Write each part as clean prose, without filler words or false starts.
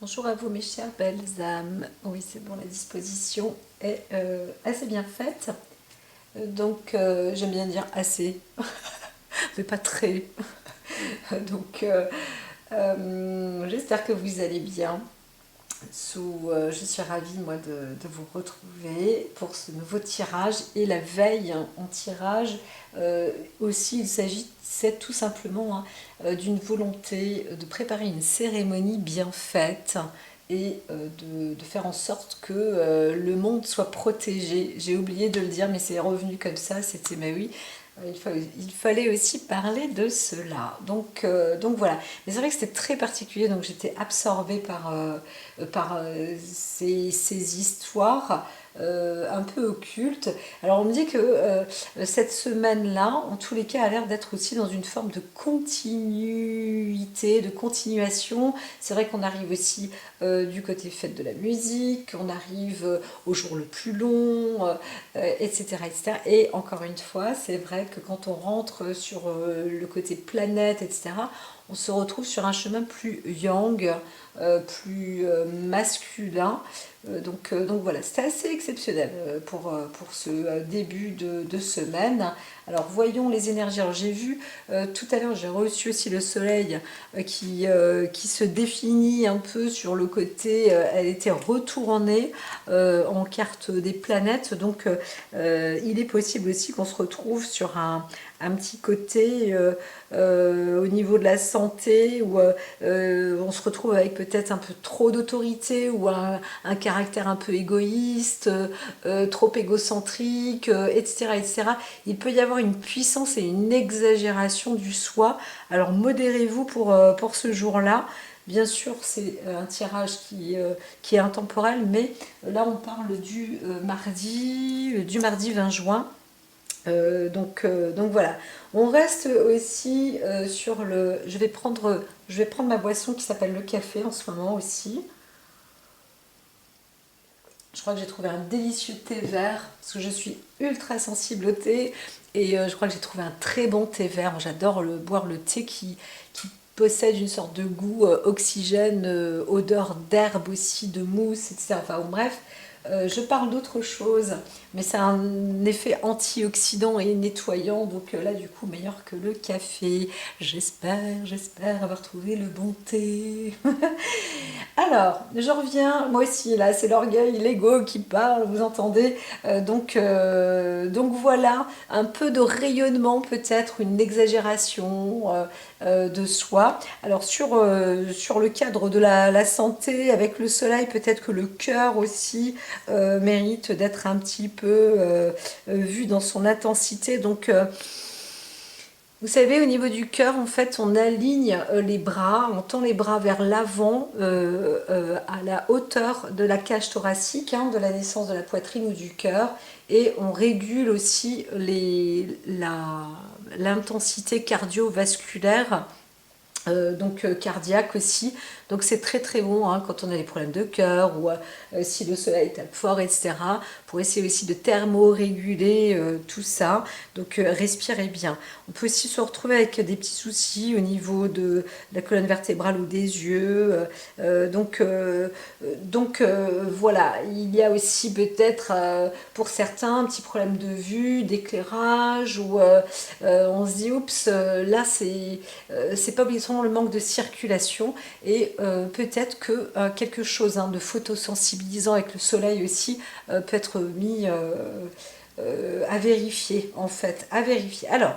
Bonjour à vous mes chères belles âmes. Oui, c'est bon, la disposition est assez bien faite. J'aime bien dire assez, mais pas très. Donc, J'espère que vous allez bien. Je suis ravie, moi, de vous retrouver pour ce nouveau tirage. Et la veille en tirage, aussi, il s'agit c'est tout simplement d'une volonté de préparer une cérémonie bien faite et de faire en sorte que le monde soit protégé. J'ai oublié de le dire, mais c'est revenu comme ça, c'était mais oui. Il fallait aussi parler de cela. Donc voilà. Mais c'est vrai que c'était très particulier, donc j'étais absorbée par ces histoires un peu occultes. Alors on me dit que cette semaine-là, en tous les cas, a l'air d'être aussi dans une forme de continuité, de continuation. C'est vrai qu'on arrive aussi du côté fête de la musique, on arrive au jour le plus long, etc., etc. Et encore une fois, c'est vrai que quand on rentre sur le côté planète, etc., on se retrouve sur un chemin plus yang, plus masculin. Donc voilà, c'était assez exceptionnel pour ce début de semaine. Alors voyons les énergies. Alors j'ai vu tout à l'heure, j'ai reçu aussi le soleil qui se définit un peu sur le côté, elle était retournée en carte des planètes. Il est possible aussi qu'on se retrouve sur un petit côté au niveau de la santé où on se retrouve avec peut-être un peu trop d'autorité ou un caractère un peu égoïste, trop égocentrique, etc., etc. Il peut y avoir une puissance et une exagération du soi. Alors modérez-vous pour ce jour-là. Bien sûr, c'est un tirage qui est intemporel, mais là on parle du mardi 20 juin. Donc voilà, on reste aussi sur le... Je vais prendre ma boisson qui s'appelle le café en ce moment aussi. Je crois que j'ai trouvé un délicieux thé vert, parce que je suis ultra sensible au thé, et je crois que j'ai trouvé un très bon thé vert. Moi, j'adore boire le thé qui possède une sorte de goût oxygène, odeur d'herbe aussi, de mousse, etc. Enfin bon, bref, je parle d'autre chose, mais c'est un effet antioxydant et nettoyant, donc là du coup meilleur que le café. J'espère avoir trouvé le bon thé. Alors, je reviens, moi aussi, là, c'est l'orgueil, l'ego qui parle, vous entendez. Donc voilà, un peu de rayonnement peut-être, une exagération de soi. Alors sur le cadre de la santé, avec le soleil, peut-être que le cœur aussi mérite d'être un petit peu vu dans son intensité. Vous savez, au niveau du cœur, en fait, on aligne les bras, on tend les bras vers l'avant, à la hauteur de la cage thoracique, de la naissance de la poitrine ou du cœur, et on régule aussi l'intensité cardiovasculaire cardiaque aussi. Donc c'est très très bon quand on a des problèmes de cœur ou si le soleil tape fort, etc. Pour essayer aussi de thermoréguler tout ça. Respirez bien. On peut aussi se retrouver avec des petits soucis au niveau de la colonne vertébrale ou des yeux. Voilà, il y a aussi peut-être pour certains un petit problème de vue, d'éclairage où on se dit oups, là c'est pas obligatoirement le manque de circulation et peut-être que quelque chose de photosensibilisant avec le soleil aussi peut être mis à vérifier en fait, à vérifier. Alors,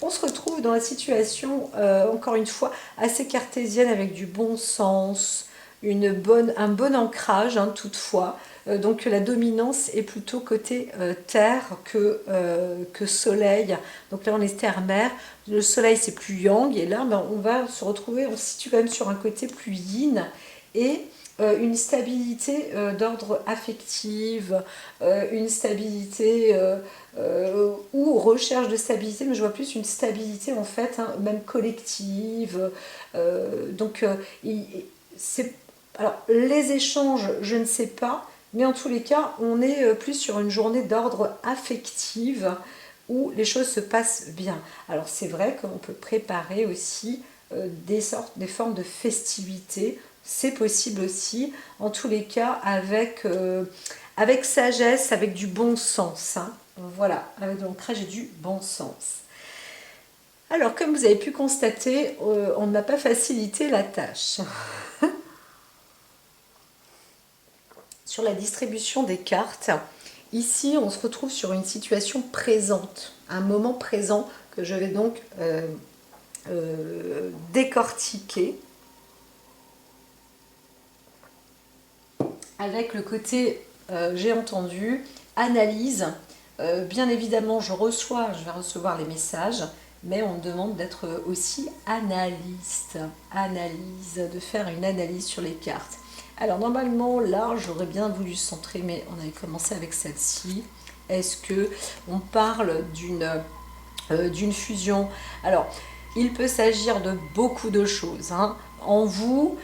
on se retrouve dans la situation, encore une fois, assez cartésienne avec du bon sens, un bon ancrage toutefois. Donc la dominance est plutôt côté terre que soleil. Donc là on est terre-mer. Le soleil c'est plus yang et là on va se retrouver, on se situe quand même sur un côté plus yin et une stabilité d'ordre affectif, une stabilité ou recherche de stabilité, mais je vois plus une stabilité en fait, même collective. Donc c'est alors, les échanges, je ne sais pas, mais en tous les cas, on est plus sur une journée d'ordre affective où les choses se passent bien. Alors, c'est vrai qu'on peut préparer aussi des formes de festivités c'est possible aussi, en tous les cas, avec sagesse, avec du bon sens. Hein. Voilà, avec de l'ancrage et du bon sens. Alors, comme vous avez pu constater, on n'a pas facilité la tâche. Sur la distribution des cartes, ici, on se retrouve sur une situation présente, un moment présent que je vais donc décortiquer avec le côté j'ai entendu, analyse. Bien évidemment, je vais recevoir les messages, mais on me demande d'être aussi analyste, de faire une analyse sur les cartes. Alors normalement, là, j'aurais bien voulu centrer, mais on avait commencé avec celle-ci. Est-ce que on parle d'une fusion? Alors, il peut s'agir de beaucoup de choses. Hein. En vous,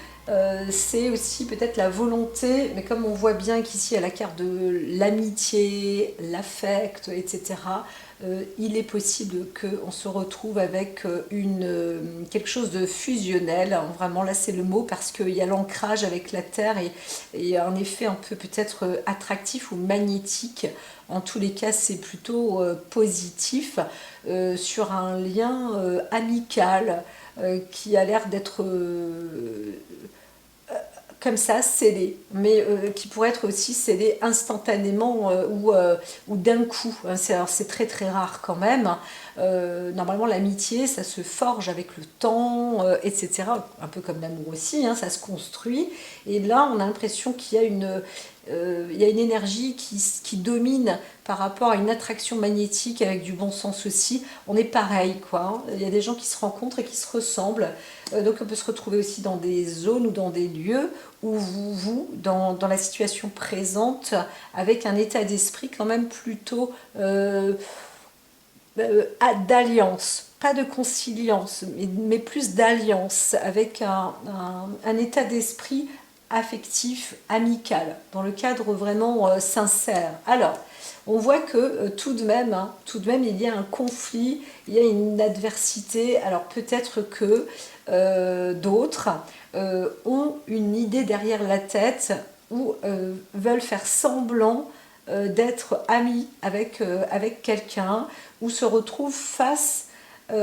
c'est aussi peut-être la volonté, mais comme on voit bien qu'ici il y a la carte de l'amitié, l'affect, etc., il est possible qu'on se retrouve avec quelque chose de fusionnel. Vraiment, là c'est le mot, parce qu'il y a l'ancrage avec la Terre et un effet un peu peut-être attractif ou magnétique. En tous les cas, c'est plutôt positif sur un lien amical qui a l'air d'être comme ça, scellé, mais qui pourrait être aussi scellé instantanément ou d'un coup. C'est très très rare quand même. Normalement, l'amitié, ça se forge avec le temps, etc. Un peu comme l'amour aussi, hein, ça se construit. Et là, on a l'impression qu'il y a il y a une énergie qui domine par rapport à une attraction magnétique avec du bon sens aussi. On est pareil, quoi. Hein. Il y a des gens qui se rencontrent et qui se ressemblent. Donc on peut se retrouver aussi dans des zones ou dans des lieux où dans la situation présente, avec un état d'esprit quand même plutôt d'alliance. Pas de conciliance, mais plus d'alliance, avec un état d'esprit affectif, amical, dans le cadre vraiment sincère. Alors, on voit que tout de même, il y a un conflit, il y a une adversité. Alors peut-être que d'autres ont une idée derrière la tête ou veulent faire semblant d'être amis avec quelqu'un, ou se retrouvent ou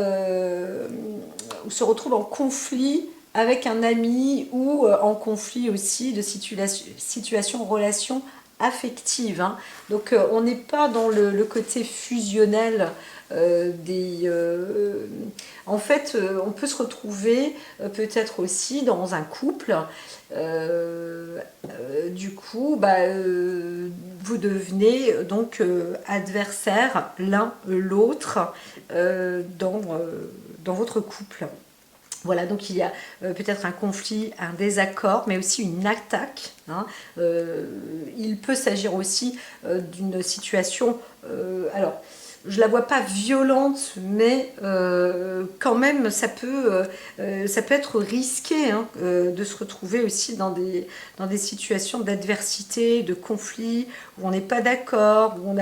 se retrouvent en conflit avec un ami, ou en conflit aussi de situation, relation affective. Hein. Donc on n'est pas dans le côté fusionnel en fait, on peut se retrouver peut-être aussi dans un couple. Du coup, vous devenez donc adversaires l'un l'autre dans votre couple. Voilà, donc il y a peut-être un conflit, un désaccord, mais aussi une attaque. Hein. Il peut s'agir aussi d'une situation... alors, je ne la vois pas violente, mais quand même, ça peut être risqué, hein, de se retrouver aussi dans des situations d'adversité, de conflit, où on n'est pas d'accord, où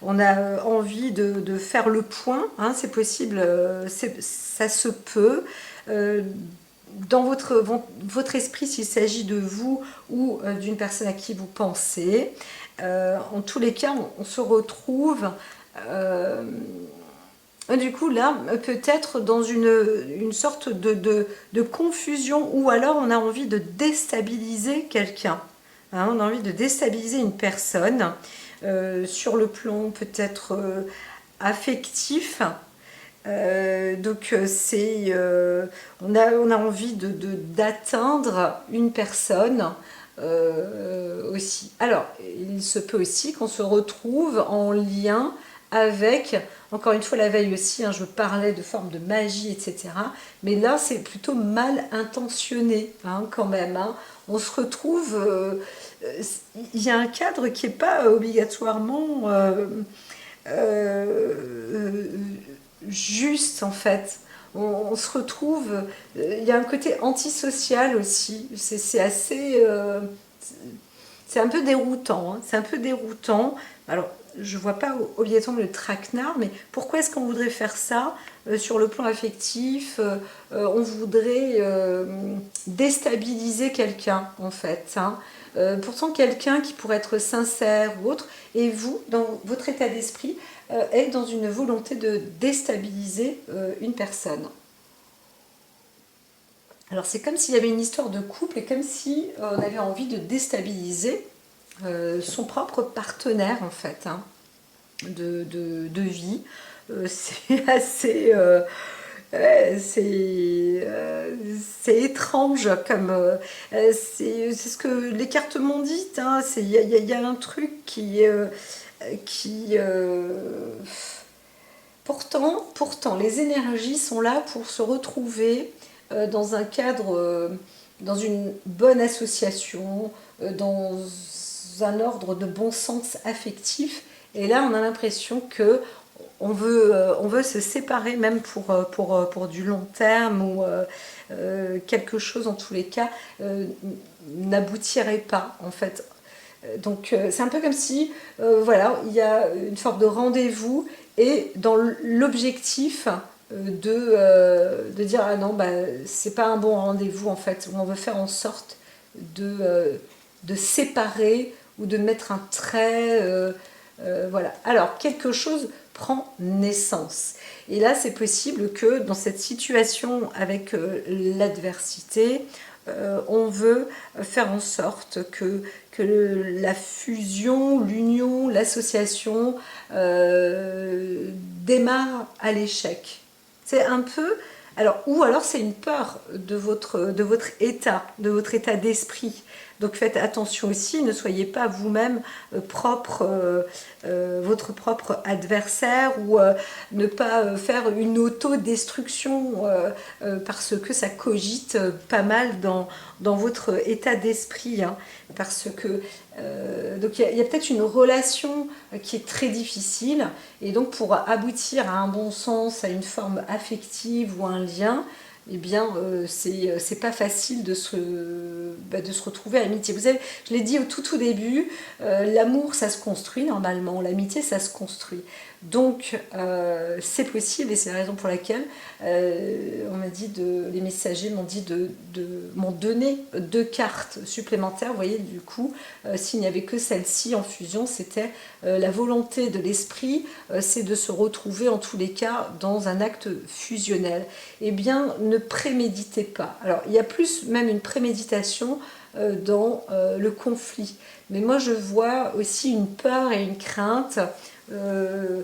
on a envie de faire le point. Hein, c'est possible, ça se peut. Dans votre esprit, s'il s'agit de vous ou d'une personne à qui vous pensez. En tous les cas, on se retrouve du coup là, peut-être dans une sorte de confusion, ou alors on a envie de déstabiliser quelqu'un. Hein, on a envie de déstabiliser une personne sur le plan peut-être affectif. Donc on a envie d'atteindre une personne aussi. Alors, il se peut aussi qu'on se retrouve en lien avec, encore une fois la veille aussi, hein, je parlais de forme de magie, etc. Mais là, c'est plutôt mal intentionné, hein, quand même. Hein. On se retrouve... il y a un cadre qui n'est pas obligatoirement... juste en fait. On se retrouve, il y a un côté antisocial aussi, c'est assez, c'est un peu déroutant, hein. C'est un peu déroutant. Alors je vois pas obligatoirement le traquenard, mais pourquoi est-ce qu'on voudrait faire ça sur le plan affectif? On voudrait déstabiliser quelqu'un, en fait. Hein. Pourtant, quelqu'un qui pourrait être sincère ou autre, et vous, dans votre état d'esprit, est dans une volonté de déstabiliser une personne. Alors c'est comme s'il y avait une histoire de couple et comme si on avait envie de déstabiliser son propre partenaire en fait hein, de vie. C'est assez... c'est étrange comme c'est ce que les cartes m'ont dit hein, y a un truc qui pourtant les énergies sont là pour se retrouver dans un cadre dans une bonne association dans un ordre de bon sens affectif et là on a l'impression que on veut se séparer même pour du long terme ou quelque chose en tous les cas n'aboutirait pas en fait. Donc c'est un peu comme si voilà, il y a une forme de rendez-vous et dans l'objectif de dire ah non bah c'est pas un bon rendez-vous en fait où on veut faire en sorte de séparer ou de mettre un trait voilà. Alors quelque chose prend naissance. Et là, c'est possible que dans cette situation avec l'adversité, on veut faire en sorte que la fusion, l'union, l'association démarre à l'échec. C'est un peu... Alors, ou alors c'est une peur de votre état d'esprit. Donc faites attention aussi, ne soyez pas vous-même votre propre adversaire ou ne pas faire une autodestruction parce que ça cogite pas mal dans votre état d'esprit. Hein, parce que donc il y a peut-être une relation qui est très difficile et donc pour aboutir à un bon sens, à une forme affective ou un lien, eh bien, c'est pas facile de se retrouver à l'amitié. Vous savez, je l'ai dit au tout début, l'amour, ça se construit normalement, l'amitié, ça se construit. Donc, c'est possible et c'est la raison pour laquelle on m'a dit les messagers m'ont donné 2 cartes supplémentaires. Vous voyez, du coup, s'il n'y avait que celle-ci en fusion, c'était la volonté de l'esprit, c'est de se retrouver en tous les cas dans un acte fusionnel. Eh bien, ne préméditez pas. Alors, il y a plus même une préméditation dans le conflit. Mais moi, je vois aussi une peur et une crainte de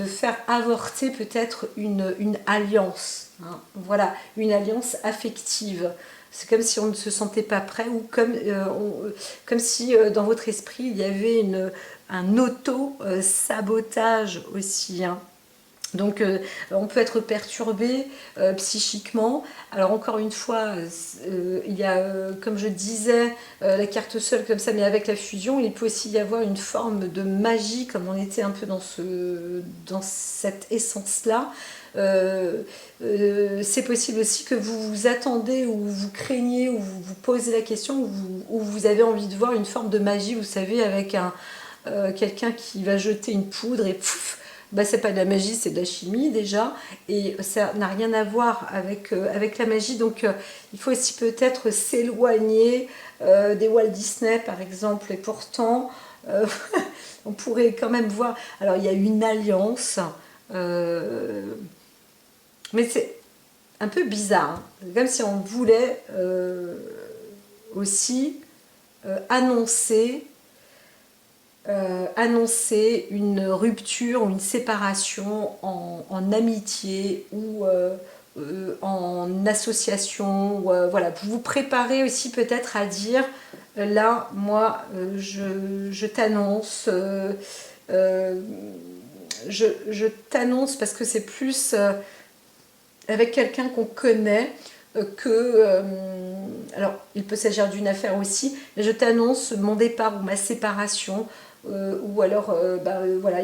faire avorter peut-être une alliance. Hein. Voilà, une alliance affective. C'est comme si on ne se sentait pas prêt ou comme si dans votre esprit, il y avait un auto-sabotage aussi. Hein. Donc on peut être perturbé psychiquement. Alors encore une fois, il y a, comme je disais, la carte seule comme ça, mais avec la fusion, il peut aussi y avoir une forme de magie, comme on était un peu dans cette essence-là. C'est possible aussi que vous vous attendez ou vous craignez ou vous vous posez la question ou vous avez envie de voir une forme de magie, vous savez, avec quelqu'un qui va jeter une poudre et pouf, bah, c'est pas de la magie, c'est de la chimie déjà, et ça n'a rien à voir avec la magie, donc il faut aussi peut-être s'éloigner des Walt Disney par exemple, et pourtant on pourrait quand même voir, alors il y a une alliance, mais c'est un peu bizarre, hein. Comme si on voulait aussi annoncer une rupture ou une séparation en amitié ou en association. Ou, voilà, vous vous préparez aussi peut-être à dire là, moi, je t'annonce. Je t'annonce parce que c'est plus avec quelqu'un qu'on connaît alors il peut s'agir d'une affaire aussi, mais je t'annonce mon départ ou ma séparation, ou alors voilà,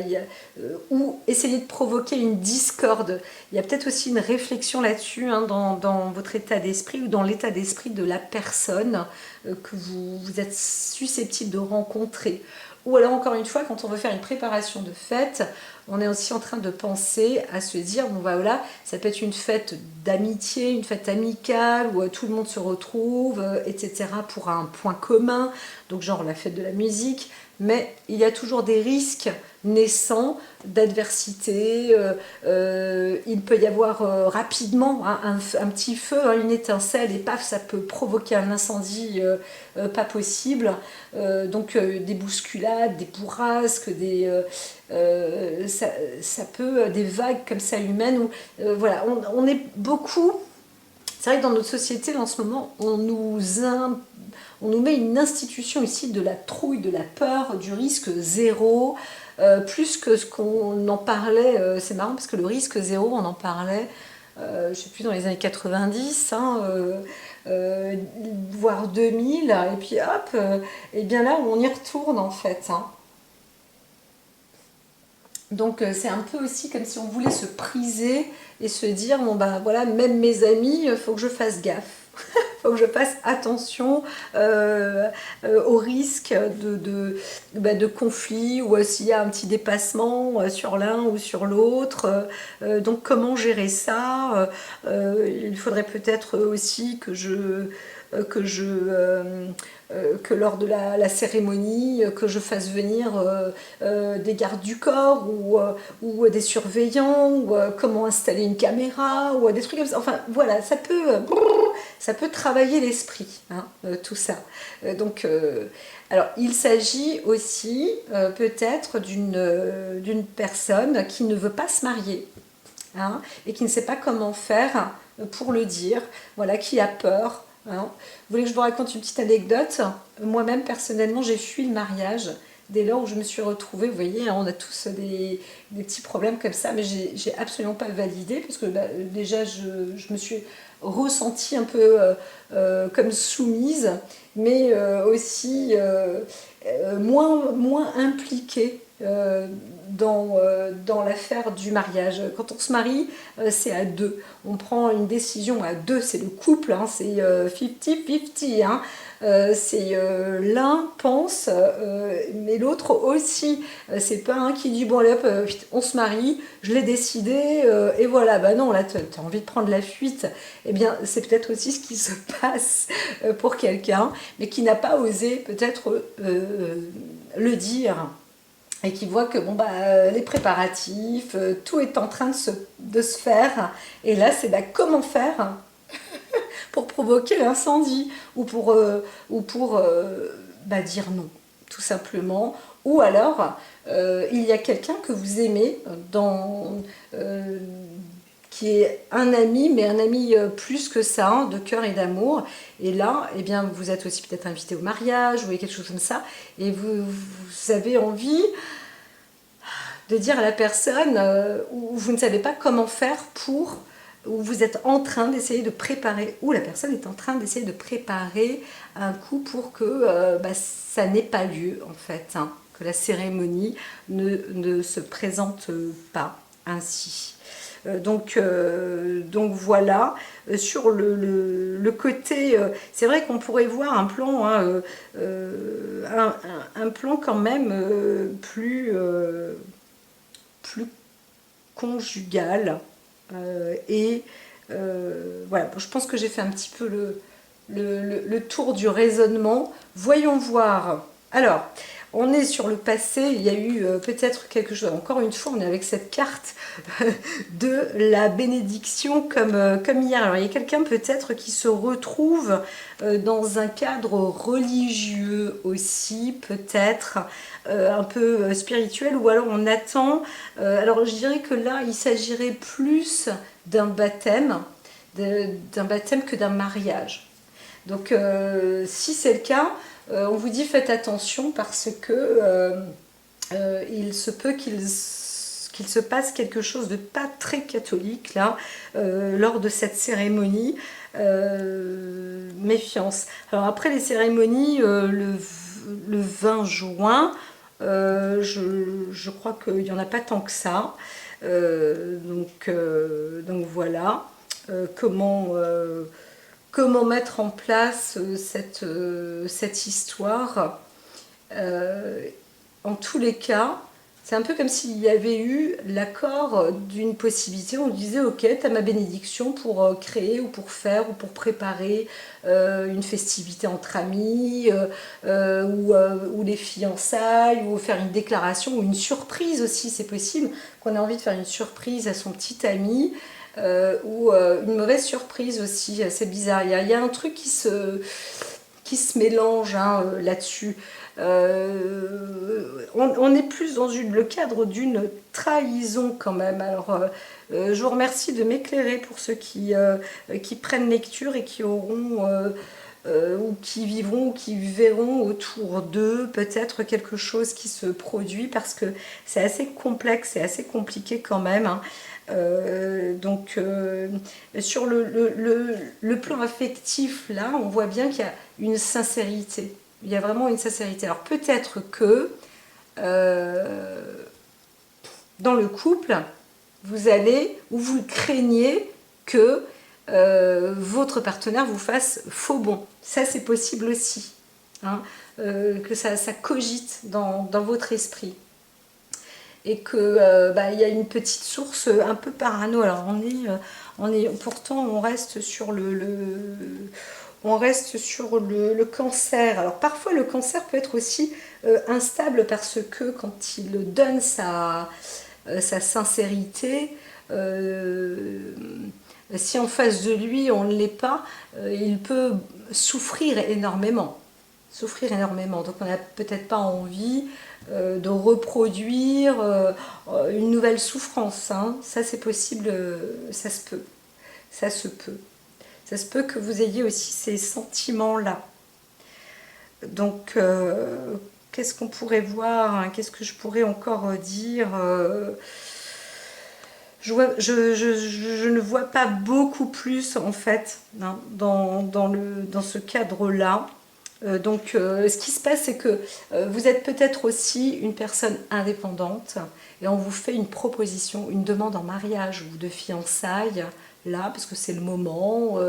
ou essayer de provoquer une discorde. Il y a peut-être aussi une réflexion là-dessus hein, dans votre état d'esprit ou dans l'état d'esprit de la personne que vous êtes susceptible de rencontrer. Ou alors encore une fois, quand on veut faire une préparation de fête, on est aussi en train de penser à se dire, bon bah voilà, ça peut être une fête d'amitié, une fête amicale, où tout le monde se retrouve, etc. pour un point commun, donc genre la fête de la musique, mais il y a toujours des risques naissants d'adversité, il peut y avoir rapidement un petit feu, une étincelle, et paf, ça peut provoquer un incendie pas possible, donc des bousculades, des bourrasques, ça peut, des vagues comme ça humaines, où voilà, on est beaucoup, c'est vrai que dans notre société en ce moment, on nous met une institution ici de la trouille, de la peur, du risque zéro, plus que ce qu'on en parlait. C'est marrant parce que le risque zéro, on en parlait, je ne sais plus, dans les années 90, voire 2000, et puis hop, et bien là, on y retourne en fait. Donc c'est un peu aussi comme si on voulait se priser et se dire, bon ben voilà, même mes amis, il faut que je fasse gaffe. Il faut que je fasse attention au risque de conflit, ou s'il y a un petit dépassement sur l'un ou sur l'autre. Donc comment gérer ça? Il faudrait peut-être aussi que lors de la cérémonie, que je fasse venir des gardes du corps, ou des surveillants, ou comment installer une caméra, ou des trucs comme ça. Enfin voilà, ça peut travailler l'esprit, tout ça. Alors il s'agit aussi peut-être d'une personne qui ne veut pas se marier, et qui ne sait pas comment faire pour le dire, voilà, qui a peur. Vous voulez que je vous raconte une petite anecdote? Moi-même, personnellement, j'ai fui le mariage dès lors où je me suis retrouvée. Vous voyez, on a tous des petits problèmes comme ça, mais j'ai absolument pas validé, parce que déjà, je me suis ressentie un peu comme soumise, mais aussi moins impliquée dans l'affaire du mariage. Quand on se marie, c'est à deux. On prend une décision à deux, c'est le couple, c'est 50-50. C'est l'un pense, mais l'autre aussi. C'est pas un qui dit, bon allez hop, on se marie, je l'ai décidé, et voilà. Bah non, là t'as envie de prendre la fuite. Eh bien, c'est peut-être aussi ce qui se passe pour quelqu'un, mais qui n'a pas osé peut-être le dire, et qui voit que bon bah les préparatifs, tout est en train de se faire, et là c'est comment faire pour provoquer l'incendie, ou pour dire non, tout simplement. Ou alors il y a quelqu'un que vous aimez, qui est un ami, mais un ami plus que ça, de cœur et d'amour. Et là, eh bien, vous êtes aussi peut-être invité au mariage, ou quelque chose comme ça, et vous avez envie de dire à la personne, où vous ne savez pas comment faire où vous êtes en train d'essayer de préparer, ou la personne est en train d'essayer de préparer un coup pour que ça n'ait pas lieu, en fait, que la cérémonie ne se présente pas ainsi. Donc voilà. Sur le côté, c'est vrai qu'on pourrait voir un plan, un plan quand même plus conjugal. Voilà, je pense que j'ai fait un petit peu le tour du raisonnement. Voyons voir. Alors, on est sur le passé, il y a eu peut-être quelque chose. Encore une fois, on est avec cette carte de la bénédiction comme hier. Alors, il y a quelqu'un peut-être qui se retrouve dans un cadre religieux aussi, peut-être un peu spirituel, ou alors on attend. Alors, je dirais que là, il s'agirait plus d'un baptême que d'un mariage. Donc, si c'est le cas, on vous dit faites attention, parce que il se peut qu'il se passe quelque chose de pas très catholique là, lors de cette cérémonie. Méfiance. Alors après les cérémonies, le 20 juin, je crois qu'il n'y en a pas tant que ça. Donc voilà. Comment mettre en place cette histoire. en tous les cas, c'est un peu comme s'il y avait eu l'accord d'une possibilité. On disait, ok, tu as ma bénédiction pour créer ou pour faire ou pour préparer une festivité entre amis ou les fiançailles ou faire une déclaration ou une surprise aussi. C'est possible qu'on ait envie de faire une surprise à son petit ami ou une mauvaise surprise aussi. C'est bizarre. Il y a un truc qui se mélange hein, là-dessus. On est plus dans le cadre d'une trahison quand même. Alors, je vous remercie de m'éclairer pour ceux qui prennent lecture et qui auront ou qui vivront ou qui verront autour d'eux peut-être quelque chose qui se produit parce que c'est assez complexe et assez compliqué quand même. Hein. Sur le plan affectif, là, on voit bien qu'il y a une sincérité. Il y a vraiment une sincérité. Alors peut-être que dans le couple, vous allez, ou vous craignez que votre partenaire vous fasse faux bond. Ça, c'est possible aussi. Hein, que ça cogite dans votre esprit. Et que il y a une petite source un peu parano. Alors pourtant on reste sur le cancer. Alors parfois le cancer peut être aussi instable parce que quand il donne sa sincérité, si en face de lui on ne l'est pas, il peut souffrir énormément. Donc on n'a peut-être pas envie de reproduire une nouvelle souffrance. Hein. Ça c'est possible, ça se peut. Ça se peut. Ça se peut que vous ayez aussi ces sentiments-là. Donc, qu'est-ce qu'on pourrait voir hein? Qu'est-ce que je pourrais encore dire je ne vois pas beaucoup plus en fait hein, dans ce cadre-là. Ce qui se passe, c'est que vous êtes peut-être aussi une personne indépendante et on vous fait une proposition, une demande en mariage ou de fiançailles, là, parce que c'est le moment,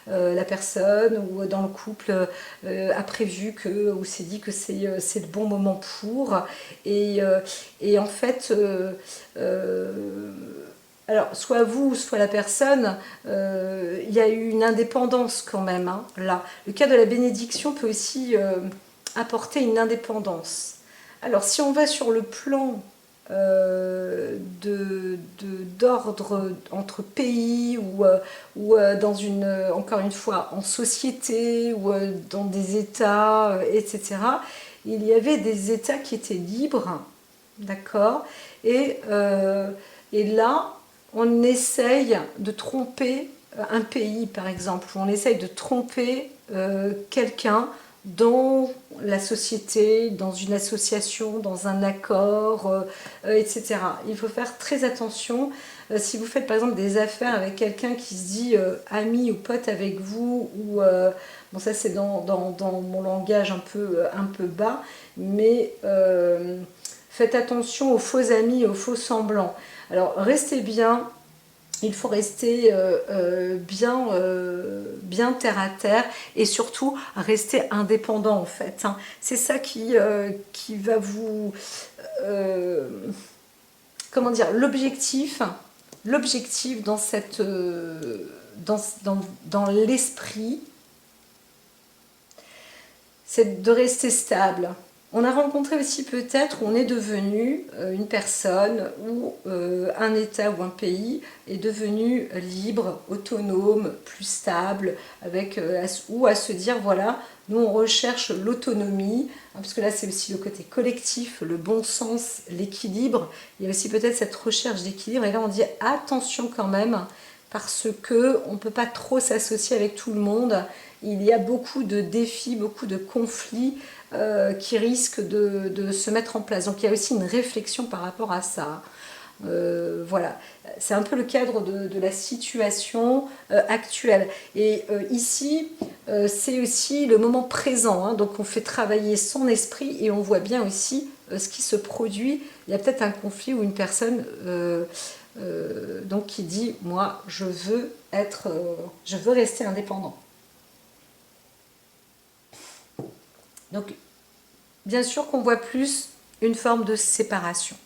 la personne ou dans le couple a prévu ou s'est dit que c'est le bon moment pour. Et en fait, alors, soit vous, soit la personne, il y a eu une indépendance quand même, hein, là. Le cas de la bénédiction peut aussi apporter une indépendance. Alors, si on va sur le plan d'ordre entre pays ou encore une fois, en société ou dans des États, etc., il y avait des États qui étaient libres, d'accord et là, on essaye de tromper un pays, par exemple, ou on essaye de tromper quelqu'un dans la société, dans une association, dans un accord, etc. Il faut faire très attention. Si vous faites par exemple des affaires avec quelqu'un qui se dit ami ou pote avec vous, ou bon ça c'est dans mon langage un peu bas, mais faites attention aux faux amis et aux faux semblants. Alors restez bien, il faut rester bien terre à terre et surtout rester indépendant en fait. Hein. C'est ça qui va vous... comment dire, l'objectif dans cette... dans l'esprit, c'est de rester stable. On a rencontré aussi peut-être où on est devenu une personne ou un État ou un pays est devenu libre, autonome, plus stable, ou à se dire voilà, nous on recherche l'autonomie, hein, parce que là c'est aussi le côté collectif, le bon sens, l'équilibre. Il y a aussi peut-être cette recherche d'équilibre et là on dit attention quand même parce que on ne peut pas trop s'associer avec tout le monde. Il y a beaucoup de défis, beaucoup de conflits qui risquent de se mettre en place. Donc il y a aussi une réflexion par rapport à ça. Voilà, c'est un peu le cadre de la situation actuelle. Et ici, c'est aussi le moment présent. Hein, donc on fait travailler son esprit et on voit bien aussi ce qui se produit. Il y a peut-être un conflit ou une personne donc qui dit moi je veux rester indépendant. Donc, bien sûr qu'on voit plus une forme de séparation.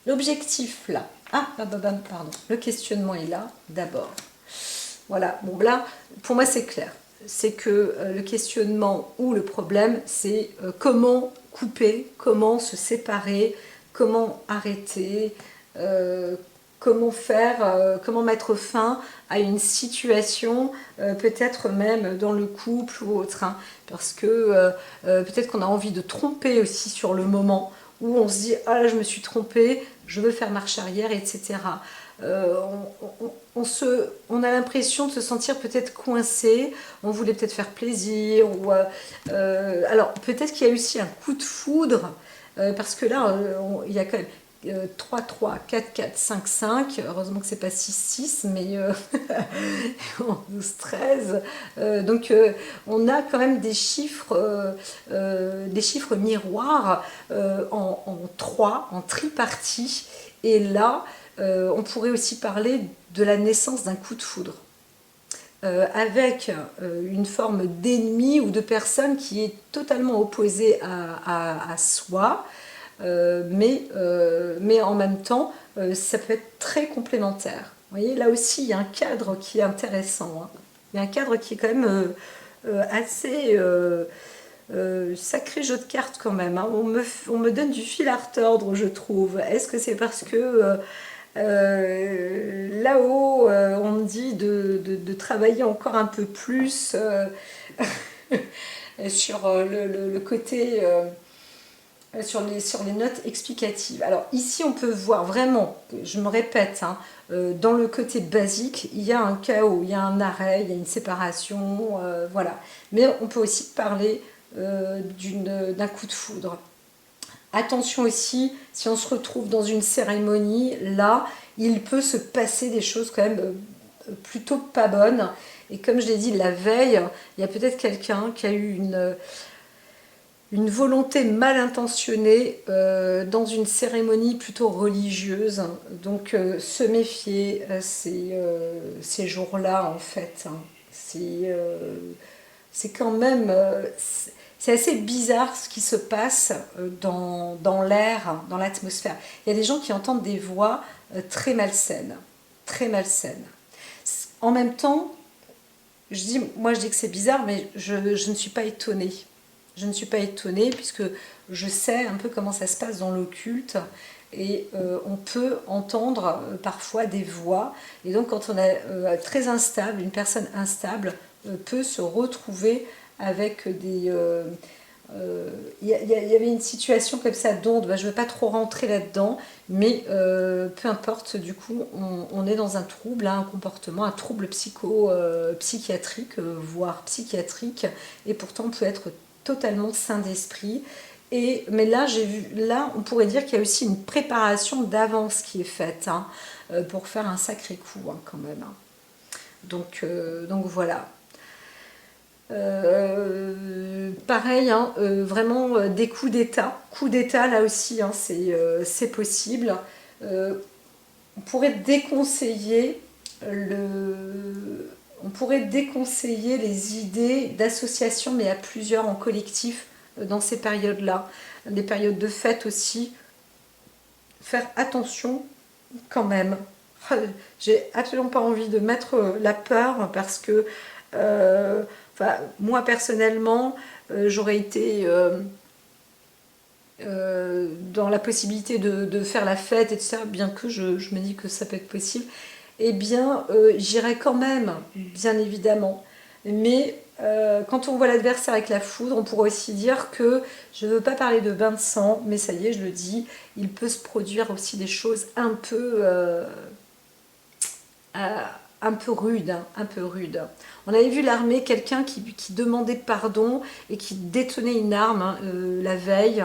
L'objectif là, pardon, le questionnement est là d'abord. Voilà, bon là, pour moi c'est clair. C'est que le questionnement ou le problème, c'est comment couper, comment se séparer, comment arrêter, comment faire, comment mettre fin à une situation, peut-être même dans le couple ou autre. Hein, parce que peut-être qu'on a envie de tromper aussi sur le moment, où on se dit « Ah là, je me suis trompée, je veux faire marche arrière, etc. » on a l'impression de se sentir peut-être coincé, on voulait peut-être faire plaisir, ou, alors peut-être qu'il y a aussi un coup de foudre, parce que là, il y a quand même 3, 3, 4, 4, 5, 5, heureusement que c'est pas 6, 6, mais 12, 13, donc on a quand même des chiffres miroirs en 3, en tripartie, et là, on pourrait aussi parler de la naissance d'un coup de foudre, avec une forme d'ennemi ou de personne qui est totalement opposée à soi, mais en même temps, ça peut être très complémentaire. Vous voyez, là aussi, il y a un cadre qui est intéressant. Hein. Il y a un cadre qui est quand même assez... sacré jeu de cartes quand même. Hein. On me donne du fil à retordre, je trouve. Est-ce que c'est parce que... là-haut, on me dit de travailler encore un peu plus sur le côté, sur les notes explicatives. Alors ici, on peut voir vraiment, je me répète, hein, dans le côté basique, il y a un chaos, il y a un arrêt, il y a une séparation, voilà. Mais on peut aussi parler d'un coup de foudre. Attention aussi, si on se retrouve dans une cérémonie, là, il peut se passer des choses quand même plutôt pas bonnes. Et comme je l'ai dit la veille, il y a peut-être quelqu'un qui a eu une volonté mal intentionnée dans une cérémonie plutôt religieuse. Donc se méfier ces jours-là, en fait. Hein. C'est quand même... c'est assez bizarre ce qui se passe dans l'air, dans l'atmosphère. Il y a des gens qui entendent des voix très malsaines, très malsaines. En même temps, moi je dis que c'est bizarre, mais je ne suis pas étonnée. Je ne suis pas étonnée puisque je sais un peu comment ça se passe dans l'occulte et on peut entendre parfois des voix. Et donc quand on est très instable, une personne instable peut se retrouver avec des... il y avait une situation comme ça d'onde, je ne veux pas trop rentrer là-dedans, mais peu importe, du coup, on est dans un trouble, hein, un comportement, un trouble psychiatrique, voire psychiatrique, et pourtant on peut être totalement sain d'esprit. Mais là, on pourrait dire qu'il y a aussi une préparation d'avance qui est faite, hein, pour faire un sacré coup, hein, quand même. Hein. Donc voilà. Pareil, hein, vraiment des coups d'état. Coups d'état, là aussi, hein, c'est possible. On pourrait déconseiller les idées d'association, mais à plusieurs en collectif dans ces périodes-là. Des périodes de fête aussi. Faire attention quand même. J'ai absolument pas envie de mettre la peur parce que moi personnellement, j'aurais été dans la possibilité de faire la fête et tout ça, bien que je me dis que ça peut être possible, eh bien j'irai quand même, bien évidemment. Mais quand on voit l'adversaire avec la foudre, on pourrait aussi dire que je ne veux pas parler de bain de sang, mais ça y est, je le dis, il peut se produire aussi des choses un peu rudes, hein, un peu rudes. On avait vu l'armée, quelqu'un qui demandait pardon et qui détenait une arme, hein, la veille,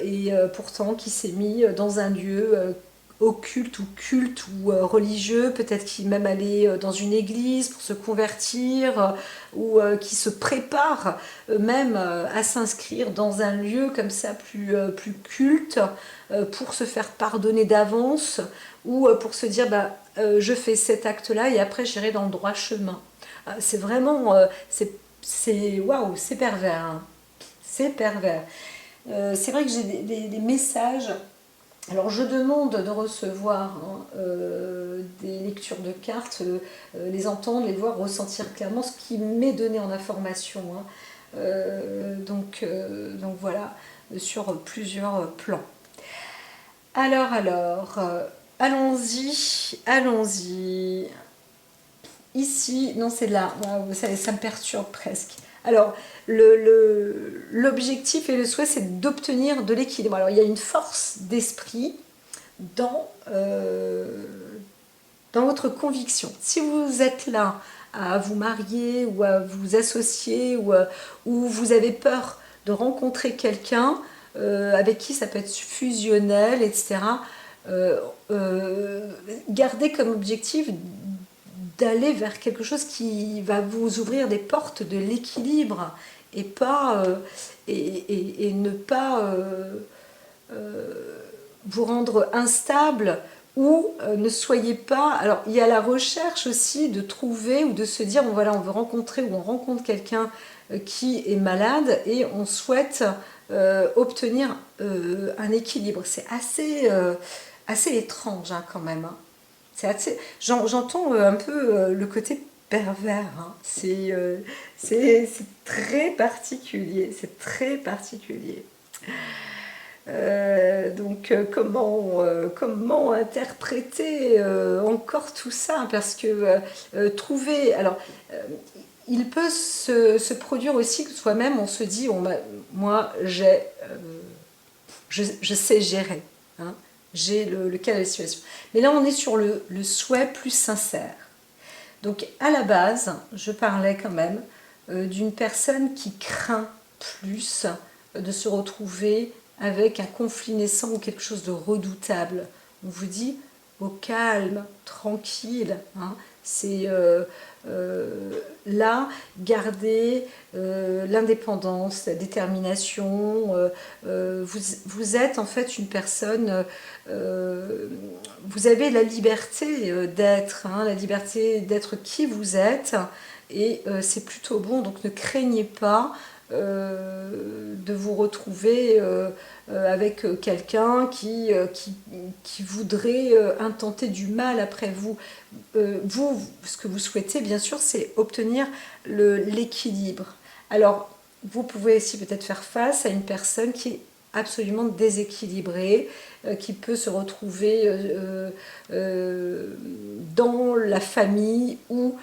et pourtant qui s'est mis dans un lieu occulte ou culte ou religieux, peut-être qu'il même allait dans une église pour se convertir, ou qui se prépare même à s'inscrire dans un lieu comme ça plus culte, pour se faire pardonner d'avance, ou pour se dire je fais cet acte-là et après j'irai dans le droit chemin. C'est vraiment, waouh, c'est pervers, hein. C'est pervers. C'est vrai que j'ai des messages. Alors je demande de recevoir des lectures de cartes, les entendre, les voir, ressentir clairement ce qui m'est donné en information. Hein. Donc voilà, sur plusieurs plans. Alors, allons-y, allons-y. Ici, non c'est là, ça me perturbe presque. Alors, l'objectif et le souhait, c'est d'obtenir de l'équilibre. Alors, il y a une force d'esprit dans, dans votre conviction. Si vous êtes là à vous marier ou à vous associer ou vous avez peur de rencontrer quelqu'un avec qui ça peut être fusionnel, etc., gardez comme objectif d'aller vers quelque chose qui va vous ouvrir des portes de l'équilibre et pas et ne pas vous rendre instable ou ne soyez pas. Alors il y a la recherche aussi de trouver ou de se dire bon voilà on veut rencontrer ou on rencontre quelqu'un qui est malade et on souhaite obtenir un équilibre. C'est assez étrange hein, quand même. Hein. J'entends un peu le côté pervers. Hein. C'est très particulier. C'est très particulier. Comment interpréter encore tout ça? Parce que trouver. Alors, il peut se produire aussi que soi-même, on se dit moi, je sais gérer. Hein. J'ai le cas de la situation. Mais là, on est sur le souhait plus sincère. Donc, à la base, je parlais quand même d'une personne qui craint plus de se retrouver avec un conflit naissant ou quelque chose de redoutable. On vous dit au calme, tranquille. Hein, c'est là, garder l'indépendance, la détermination. Vous êtes en fait une personne, vous avez la liberté d'être, hein, la liberté d'être qui vous êtes, et c'est plutôt bon, donc ne craignez pas de vous retrouver avec quelqu'un qui voudrait intenter du mal après vous. Vous, ce que vous souhaitez, bien sûr, c'est obtenir l'équilibre. Alors, vous pouvez aussi peut-être faire face à une personne qui est absolument déséquilibrée, qui peut se retrouver dans la famille ou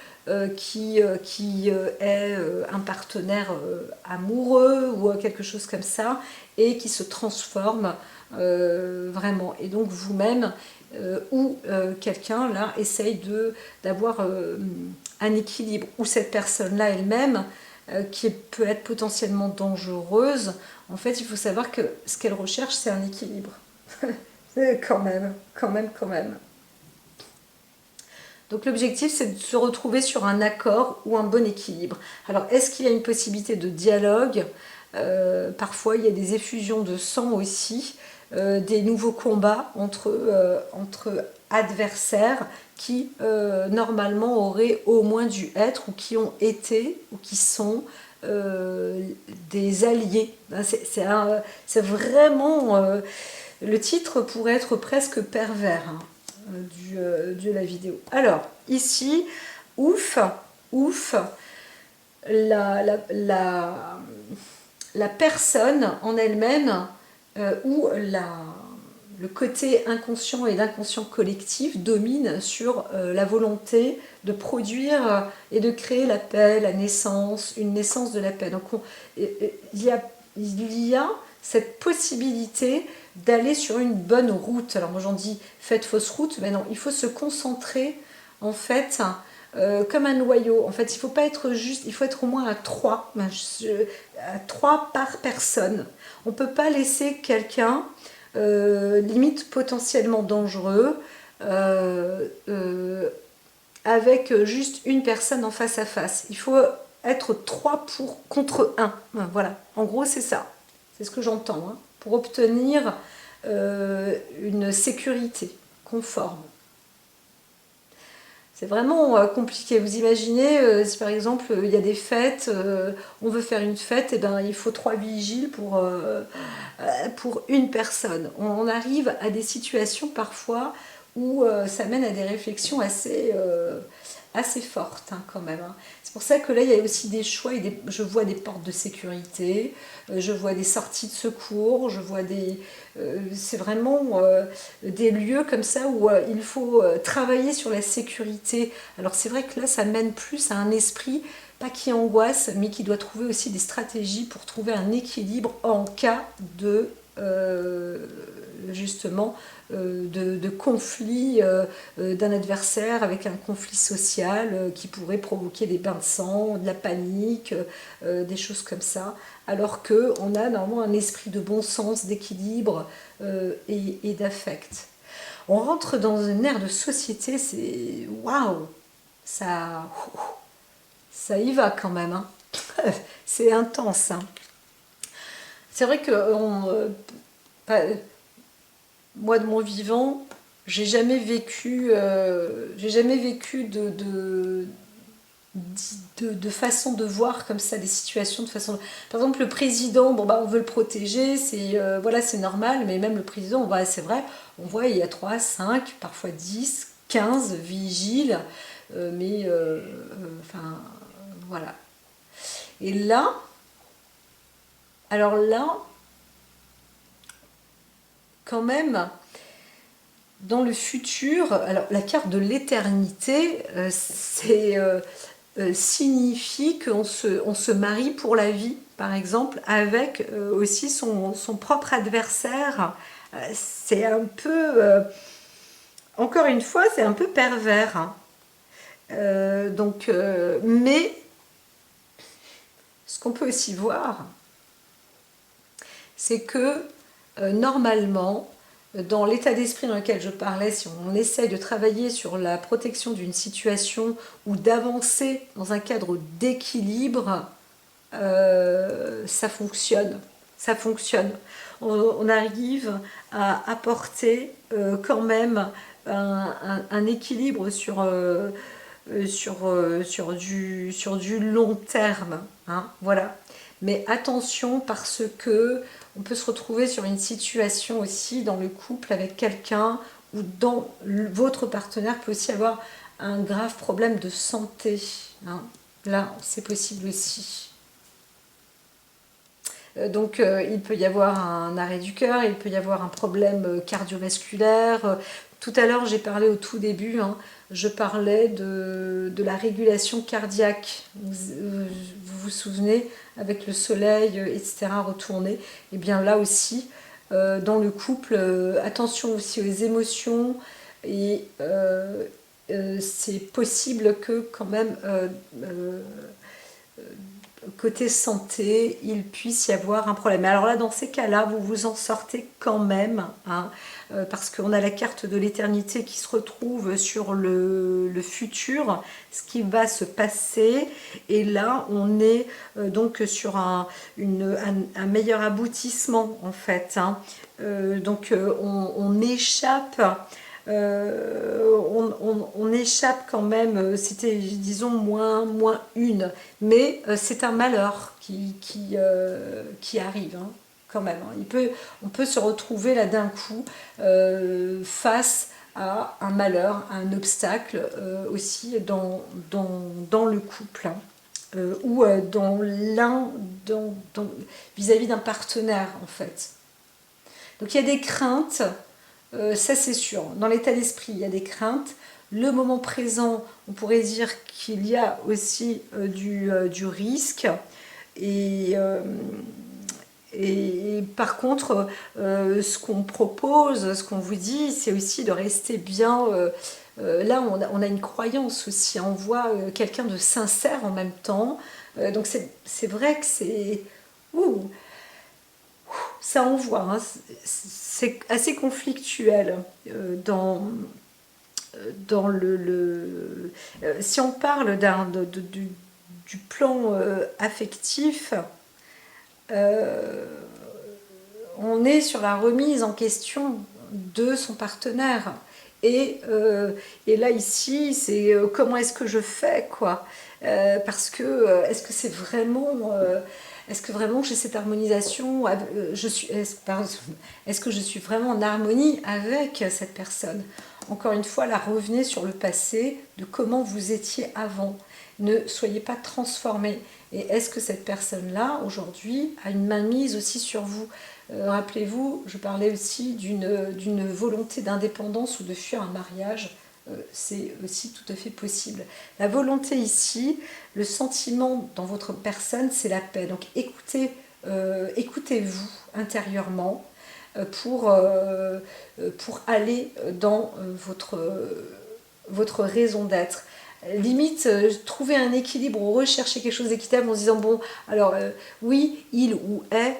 qui est un partenaire amoureux ou quelque chose comme ça et qui se transforme vraiment. Et donc vous-même ou quelqu'un là essaye d'avoir un équilibre, ou cette personne-là elle-même qui peut être potentiellement dangereuse. En fait, il faut savoir que ce qu'elle recherche, c'est un équilibre. quand même. Donc l'objectif, c'est de se retrouver sur un accord ou un bon équilibre. Alors, est-ce qu'il y a une possibilité de dialogue? Parfois, il y a des effusions de sang aussi, des nouveaux combats entre adversaires qui, normalement, auraient au moins dû être, ou qui ont été, ou qui sont des alliés. C'est vraiment... le titre pourrait être presque pervers. Hein. De la vidéo. Alors, ici, ouf, la personne en elle-même ou le côté inconscient et l'inconscient collectif domine sur la volonté de produire et de créer la paix, une naissance de la paix. Donc, il y a cette possibilité d'aller sur une bonne route. Alors moi j'en dis faites fausse route, mais non, il faut se concentrer en fait comme un noyau. En fait, il ne faut pas être juste, il faut être au moins à 3 par personne. On ne peut pas laisser quelqu'un limite potentiellement dangereux avec juste une personne en face à face. Il faut être 3 contre 1. Voilà, en gros c'est ça. C'est ce que j'entends, hein, pour obtenir une sécurité conforme. C'est vraiment compliqué. Vous imaginez, si par exemple il y a des fêtes, on veut faire une fête, et ben il faut 3 vigiles pour une personne. On arrive à des situations parfois où ça mène à des réflexions assez fortes quand même. C'est pour ça que là il y a aussi des choix, je vois des portes de sécurité, je vois des sorties de secours, je vois c'est vraiment des lieux comme ça où il faut travailler sur la sécurité. Alors c'est vrai que là ça mène plus à un esprit, pas qui angoisse, mais qui doit trouver aussi des stratégies pour trouver un équilibre en cas de justement de conflit d'un adversaire avec un conflit social qui pourrait provoquer des bains de sang, de la panique, des choses comme ça, alors qu'on a normalement un esprit de bon sens, d'équilibre et d'affect. On rentre dans une ère de société, c'est waouh, ça y va quand même, hein. C'est intense, hein. C'est vrai que moi de mon vivant, j'ai jamais vécu de façon de voir comme ça des situations de façon. Par exemple, le président, bon bah on veut le protéger, voilà, c'est normal, mais même le président, c'est vrai, on voit il y a 3 5 parfois 10 15 vigiles, enfin voilà. Et là, alors là, quand même, dans le futur, alors la carte de l'éternité, signifie on se marie pour la vie, par exemple, avec aussi son propre adversaire. C'est un peu, encore une fois, c'est un peu pervers, hein. Mais ce qu'on peut aussi voir, c'est que normalement, dans l'état d'esprit dans lequel je parlais, si on essaye de travailler sur la protection d'une situation ou d'avancer dans un cadre d'équilibre, ça fonctionne. Ça fonctionne. On arrive à apporter quand même un équilibre sur du long terme, hein, voilà. Mais attention, parce que on peut se retrouver sur une situation aussi dans le couple avec quelqu'un ou dans votre partenaire peut aussi avoir un grave problème de santé, hein. Là, c'est possible aussi. Donc il peut y avoir un arrêt du cœur, il peut y avoir un problème cardiovasculaire. Tout à l'heure, j'ai parlé au tout début, hein, je parlais de la régulation cardiaque. Vous souvenez, avec le soleil, etc., retourné. Et bien là aussi, dans le couple, attention aussi aux émotions. Et c'est possible que quand même côté santé, il puisse y avoir un problème. Alors là, dans ces cas-là, vous vous en sortez quand même, hein, parce qu'on a la carte de l'éternité qui se retrouve sur le futur, ce qui va se passer. Et là, on est donc sur un meilleur aboutissement, en fait, hein. On échappe. On échappe quand même, c'était disons moins une, mais c'est un malheur qui arrive, hein, quand même, hein. On peut se retrouver là d'un coup face à un malheur, à un obstacle aussi dans le couple, hein, ou vis-à-vis d'un partenaire en fait. Donc il y a des craintes. Ça c'est sûr, dans l'état d'esprit il y a des craintes. Le moment présent, on pourrait dire qu'il y a aussi du risque. Et, par contre, ce qu'on propose, ce qu'on vous dit, c'est aussi de rester bien. Là, on a une croyance aussi, on voit quelqu'un de sincère en même temps. Donc c'est vrai que c'est... Ouh, ça envoie, hein. C'est assez conflictuel dans si on parle du plan affectif, on est sur la remise en question de son partenaire. Et là ici, c'est comment est-ce que je fais, quoi. Parce que est-ce que c'est vraiment... est-ce que vraiment j'ai cette harmonisation, est-ce que je suis vraiment en harmonie avec cette personne? Encore une fois, là, revenez sur le passé de comment vous étiez avant. Ne soyez pas transformés. Et est-ce que cette personne-là, aujourd'hui, a une mainmise aussi sur vous? Rappelez-vous, je parlais aussi d'une volonté d'indépendance ou de fuir un mariage. C'est aussi tout à fait possible. La volonté ici, le sentiment dans votre personne, c'est la paix. Donc écoutez-vous intérieurement pour aller dans votre raison d'être. Limite, trouver un équilibre ou rechercher quelque chose d'équitable en se disant, bon, alors oui, il ou est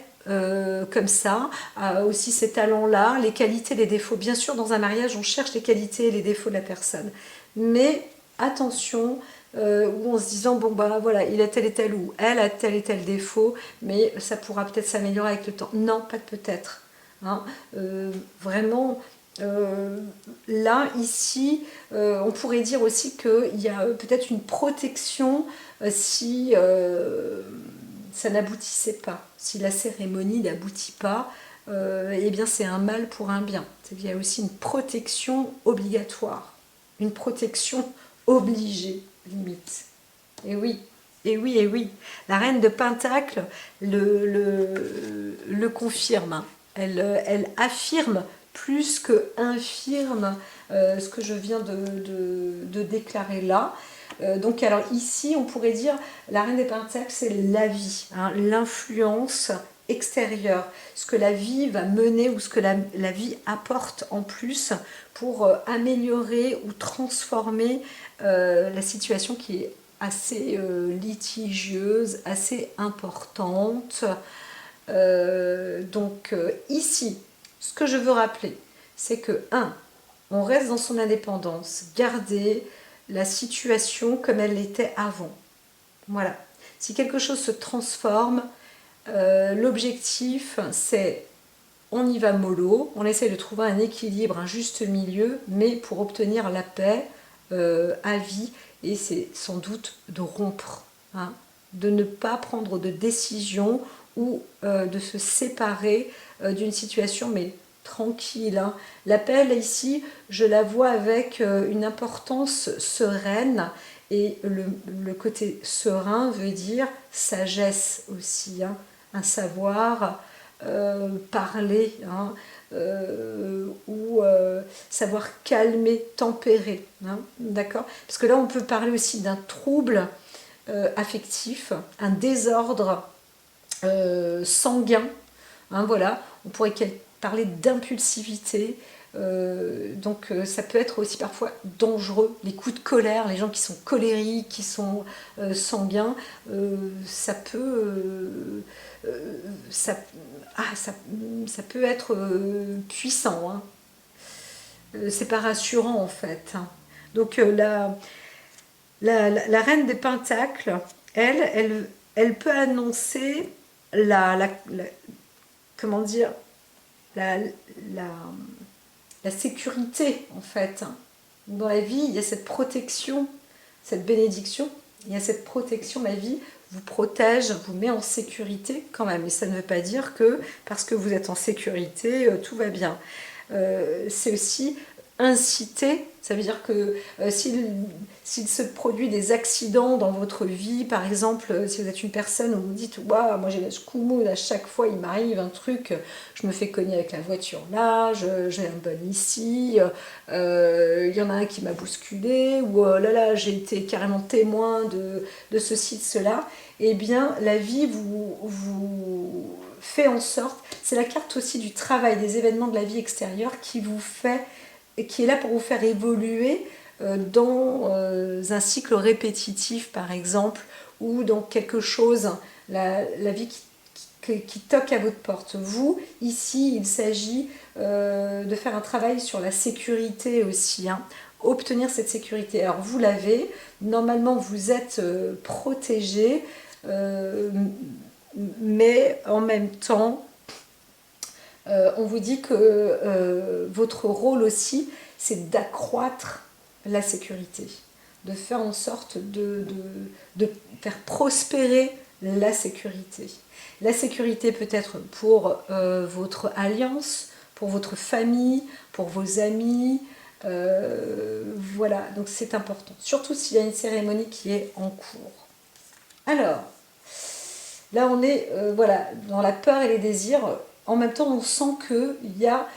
comme ça, a aussi ces talents-là, les qualités, les défauts. Bien sûr, dans un mariage, on cherche les qualités et les défauts de la personne. Mais attention, ou en se disant, bon, bah voilà, il a tel et tel ou elle a tel et tel défaut, mais ça pourra peut-être s'améliorer avec le temps. Non, pas de peut-être. Hein. Vraiment, là, ici, on pourrait dire aussi qu'il y a peut-être une protection si ça n'aboutissait pas. Si la cérémonie n'aboutit pas, eh bien c'est un mal pour un bien. Il y a aussi une protection obligatoire, une protection obligée, limite. Et oui, et oui, et oui. La reine de Pentacle le confirme. Hein. Elle affirme plus que infirme ce que je viens de déclarer là. Donc alors ici, on pourrait dire, la reine des pentacles, c'est la vie, hein, l'influence extérieure, ce que la vie va mener ou ce que la vie apporte en plus pour améliorer ou transformer la situation qui est assez litigieuse, assez importante. Donc ici, ce que je veux rappeler, c'est que 1. On reste dans son indépendance, garder la situation comme elle était avant. Voilà. Si quelque chose se transforme, l'objectif, c'est on y va mollo, on essaie de trouver un équilibre, un juste milieu, mais pour obtenir la paix à vie, et c'est sans doute de rompre, hein, de ne pas prendre de décision ou de se séparer d'une situation, mais tranquille. Hein. L'appel ici, je la vois avec une importance sereine, et le côté serein veut dire sagesse aussi, hein, un savoir parler, hein, ou savoir calmer, tempérer, hein, d'accord? Parce que là, on peut parler aussi d'un trouble affectif, un désordre sanguin, hein, voilà. On pourrait parler d'impulsivité. Donc ça peut être aussi parfois dangereux, les coups de colère, les gens qui sont colériques, qui sont sanguins, ça peut ça peut être puissant, hein. C'est pas rassurant en fait, hein. Donc la reine des pentacles, elle peut annoncer comment dire, la, la, la sécurité en fait, hein. Dans la vie, il y a cette protection, cette bénédiction, il y a cette protection, la vie vous protège, vous met en sécurité quand même. Et ça ne veut pas dire que parce que vous êtes en sécurité, tout va bien. C'est aussi inciter, ça veut dire que s'il se produit des accidents dans votre vie, par exemple, si vous êtes une personne où vous dites waouh, moi j'ai la schkoumoud, à chaque fois il m'arrive un truc, je me fais cogner avec la voiture là, j'ai un bon ici, il y en a un qui m'a bousculé, ou là là, j'ai été carrément témoin de ceci, de cela, eh bien la vie vous fait en sorte, c'est la carte aussi du travail, des événements de la vie extérieure qui est là pour vous faire évoluer dans un cycle répétitif par exemple, ou dans quelque chose, la vie qui toque à votre porte. Vous, ici, il s'agit de faire un travail sur la sécurité aussi, hein. Obtenir cette sécurité. Alors vous l'avez, normalement vous êtes protégé, mais en même temps, on vous dit que votre rôle aussi, c'est d'accroître la sécurité, de faire en sorte de faire prospérer la sécurité. La sécurité peut être pour votre alliance, pour votre famille, pour vos amis, voilà, donc c'est important, surtout s'il y a une cérémonie qui est en cours. Alors, là on est voilà, dans la peur et les désirs, en même temps on sent qu'il y a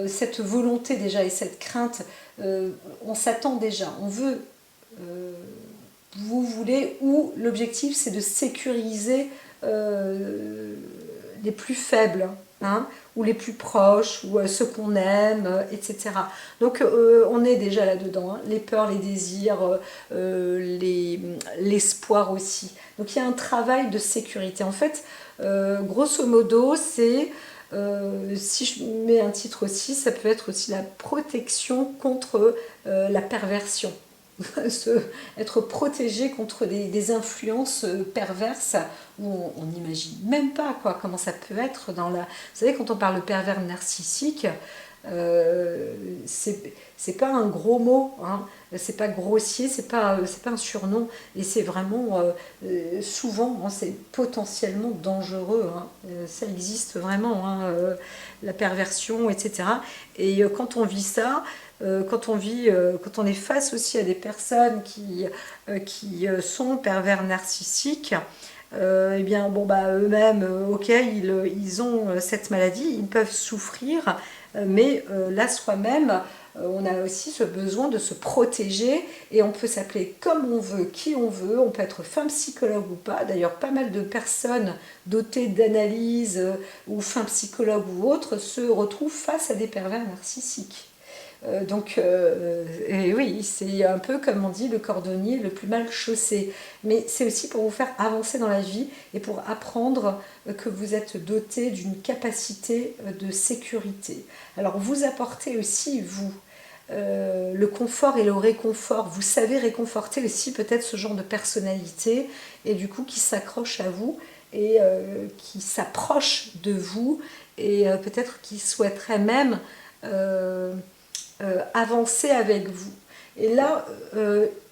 cette volonté déjà et cette crainte, on s'attend déjà, on veut, vous voulez, ou l'objectif c'est de sécuriser les plus faibles, hein, ou les plus proches, ou ceux qu'on aime, etc. Donc on est déjà là-dedans, hein, les peurs, les désirs, l'espoir aussi. Donc il y a un travail de sécurité. En fait, grosso modo, c'est, si je mets un titre aussi, ça peut être aussi la protection contre la perversion. Être protégé contre des influences perverses où on n'imagine même pas quoi, comment ça peut être dans la... Vous savez, quand on parle de pervers narcissique, c'est pas un gros mot, hein, c'est pas grossier, c'est pas un surnom, et c'est vraiment souvent, hein, c'est potentiellement dangereux, hein, ça existe vraiment, hein, la perversion, etc. Et quand on vit ça, quand on est face aussi à des personnes qui sont pervers narcissiques, eh bien bon bah eux-mêmes, ok, ils ont cette maladie, ils peuvent souffrir, mais là soi-même, on a aussi ce besoin de se protéger et on peut s'appeler comme on veut, qui on veut, on peut être fin psychologue ou pas. D'ailleurs, pas mal de personnes dotées d'analyse ou fin psychologue ou autres se retrouvent face à des pervers narcissiques. Et oui, c'est un peu comme on dit, le cordonnier le plus mal chaussé. Mais c'est aussi pour vous faire avancer dans la vie et pour apprendre que vous êtes doté d'une capacité de sécurité. Alors vous apportez aussi, vous, le confort et le réconfort. Vous savez réconforter aussi peut-être ce genre de personnalité et du coup qui s'accroche à vous et qui s'approche de vous et peut-être qui souhaiterait même... avancer avec vous. Et là,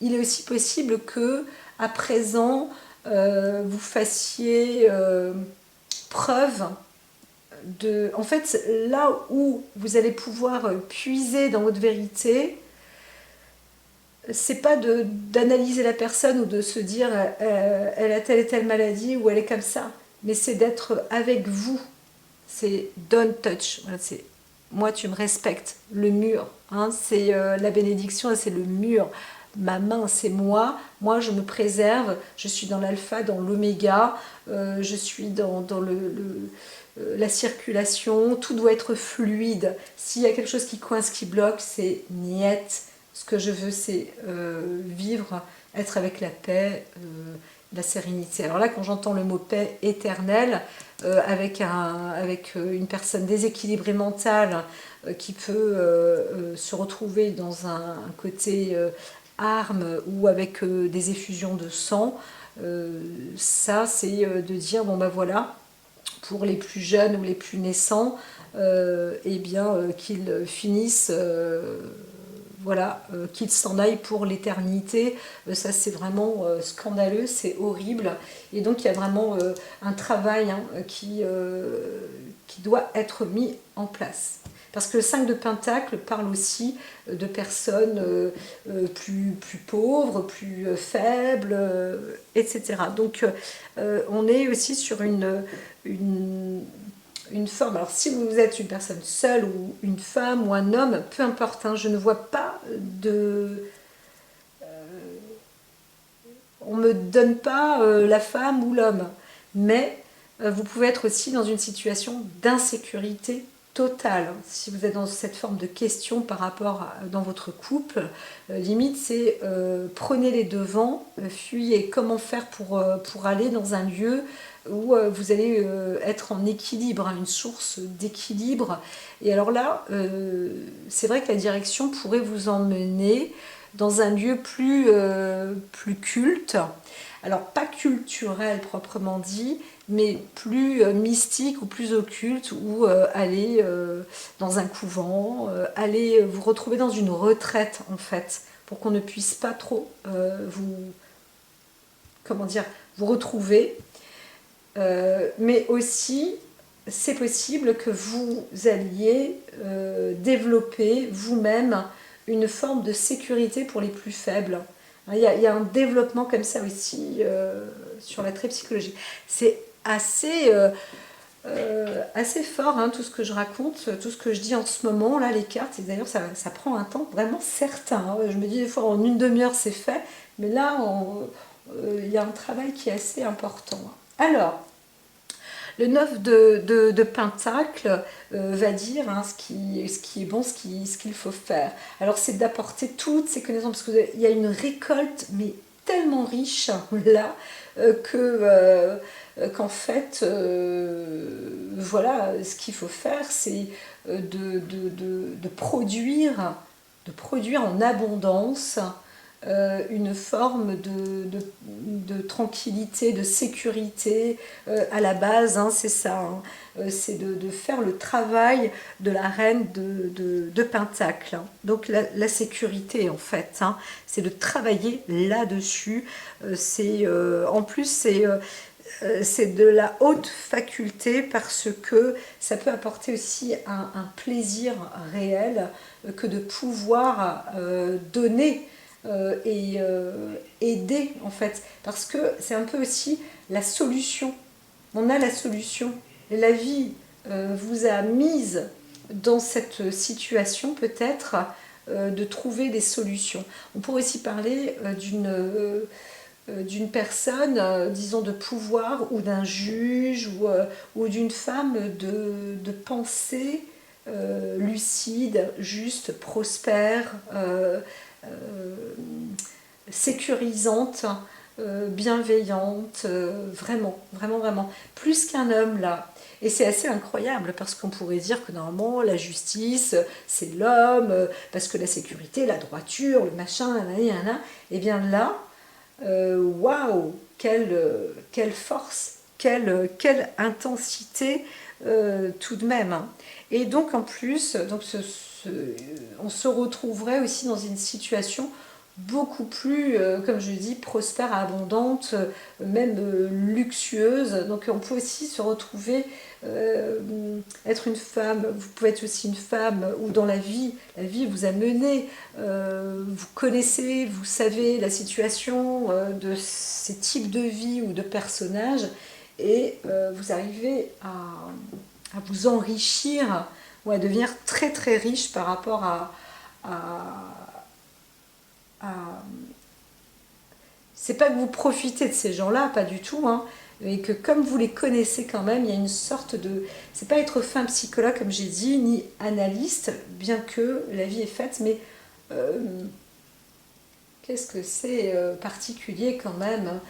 il est aussi possible que, à présent, vous fassiez preuve de... En fait, là où vous allez pouvoir puiser dans votre vérité, c'est pas d'analyser la personne ou de se dire elle a telle et telle maladie ou elle est comme ça, mais c'est d'être avec vous. C'est don't touch. Voilà, c'est moi tu me respectes, le mur, hein, c'est la bénédiction, c'est le mur, ma main c'est moi je me préserve, je suis dans l'alpha, dans l'oméga, je suis dans la circulation, tout doit être fluide, s'il y a quelque chose qui coince, qui bloque, c'est niet, ce que je veux c'est vivre, être avec la paix, la sérénité. Alors là quand j'entends le mot paix éternelle, avec une personne déséquilibrée mentale qui peut se retrouver dans un côté arme ou avec des effusions de sang, ça c'est de dire bon ben voilà, pour les plus jeunes ou les plus naissants, eh bien qu'ils finissent voilà, qu'il s'en aille pour l'éternité, ça c'est vraiment scandaleux, c'est horrible. Et donc il y a vraiment un travail hein, qui doit être mis en place. Parce que le 5 de Pentacle parle aussi de personnes plus pauvres, plus faibles, etc. Donc on est aussi sur une forme. Alors si vous êtes une personne seule ou une femme ou un homme, peu importe, hein, je ne vois pas de... on ne me donne pas la femme ou l'homme, mais vous pouvez être aussi dans une situation d'insécurité totale. Si vous êtes dans cette forme de question par rapport dans votre couple, limite c'est prenez les devants, fuyez. Comment faire pour aller dans un lieu où vous allez être en équilibre, hein, une source d'équilibre. Et alors là, c'est vrai que la direction pourrait vous emmener dans un lieu plus culte. Alors pas culturel proprement dit, mais plus mystique ou plus occulte, ou aller dans un couvent, aller vous retrouver dans une retraite en fait, pour qu'on ne puisse pas trop vous, comment dire, vous retrouver. Mais aussi, c'est possible que vous alliez développer vous-même une forme de sécurité pour les plus faibles. Il y a un développement comme ça aussi sur la trait psychologique. C'est assez fort, hein, tout ce que je raconte, tout ce que je dis en ce moment, là, les cartes. Et d'ailleurs, ça prend un temps vraiment certain, hein. Je me dis des fois, en une demi-heure, c'est fait. Mais là, il y a un travail qui est assez important. Alors, le 9 de Pentacle va dire, hein, ce qui est bon, ce qu'il faut faire. Alors c'est d'apporter toutes ces connaissances, parce qu'il y a une récolte, mais tellement riche là, qu'en fait, voilà, ce qu'il faut faire, c'est de produire en abondance une forme de tranquillité, de sécurité à la base, hein, c'est ça, hein. C'est de faire le travail de la reine de Pentacle, hein. Donc la sécurité en fait, hein, c'est de travailler là-dessus. En plus c'est de la haute faculté, parce que ça peut apporter aussi un plaisir réel que de pouvoir donner et aider en fait, parce que c'est un peu aussi la solution. On a la solution. La vie vous a mise dans cette situation peut-être de trouver des solutions. On pourrait aussi parler d'une personne, disons, de pouvoir, ou d'un juge, ou d'une femme de pensée lucide, juste, prospère, sécurisante, bienveillante, vraiment, vraiment, vraiment. Plus qu'un homme là. Et c'est assez incroyable, parce qu'on pourrait dire que normalement la justice c'est l'homme, parce que la sécurité, la droiture, le machin, et bien là, waouh, quelle force, quelle intensité tout de même, hein. Et donc en plus, donc on se retrouverait aussi dans une situation beaucoup plus, comme je dis, prospère, abondante, même luxueuse. Donc on peut aussi se retrouver, être une femme, vous pouvez être aussi une femme où dans la vie vous a mené, vous connaissez, vous savez la situation de ces types de vie ou de personnages, et vous arrivez à vous enrichir, ou à devenir très très riche par rapport à c'est pas que vous profitez de ces gens-là, pas du tout, hein, mais que comme vous les connaissez quand même, il y a une sorte de... C'est pas être fin psychologue, comme j'ai dit, ni analyste, bien que la vie est faite, mais euh, qu'est-ce que c'est particulier quand même.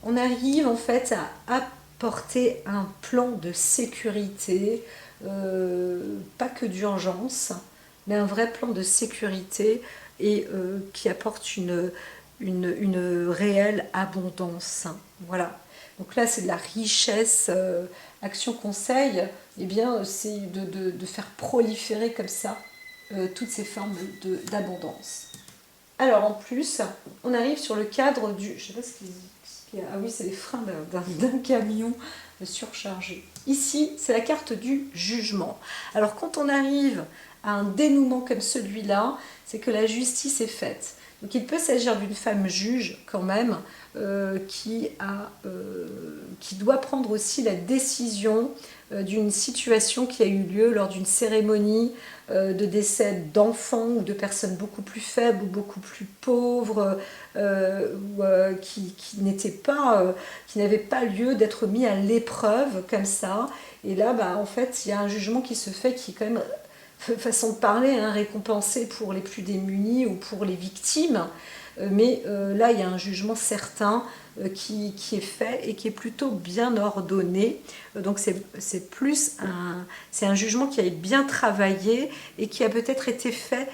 On arrive en fait à apporter un plan de sécurité, pas que d'urgence, mais un vrai plan de sécurité, et qui apporte une réelle abondance. Voilà. Donc là, c'est de la richesse. Action conseil, eh bien, c'est de faire proliférer comme ça toutes ces formes d'abondance. Alors en plus, on arrive sur le cadre du... Je sais pas ce qu'il y a. Ah oui, c'est les freins d'un camion surchargé. Ici, c'est la carte du jugement. Alors quand on arrive à un dénouement comme celui-là, c'est que la justice est faite. Donc il peut s'agir d'une femme juge quand même, qui doit prendre aussi la décision d'une situation qui a eu lieu lors d'une cérémonie de décès d'enfants ou de personnes beaucoup plus faibles ou beaucoup plus pauvres, qui n'avaient pas lieu d'être mis à l'épreuve comme ça. Et là, en fait, il y a un jugement qui se fait, qui est quand même, façon de parler, hein, récompensé pour les plus démunis ou pour les victimes. Mais là, il y a un jugement certain qui est fait et qui est plutôt bien ordonné. Donc c'est plus un jugement qui a bien travaillé et qui a peut-être été fait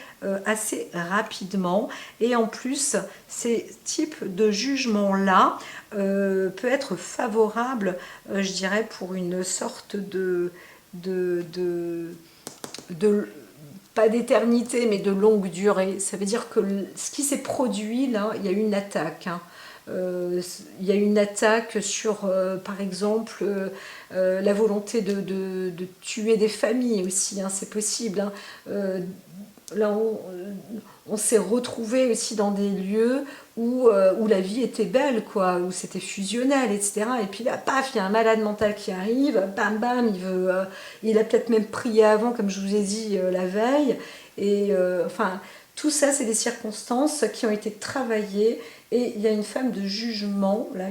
assez rapidement. Et en plus, ces types de jugements-là peut être favorable, je dirais, pour une sorte de pas d'éternité, mais de longue durée. Ça veut dire que ce qui s'est produit, là, il y a eu une attaque. Hein. Il y a une attaque sur, par exemple, la volonté de tuer des familles aussi, hein, c'est possible. Hein. Là, on s'est retrouvé aussi dans des lieux où la vie était belle, quoi, où c'était fusionnel, etc. Et puis là, paf, il y a un malade mental qui arrive, bam, bam, il a peut-être même prié avant, comme je vous ai dit la veille. Et enfin, tout ça, c'est des circonstances qui ont été travaillées. Et il y a une femme de jugement, là,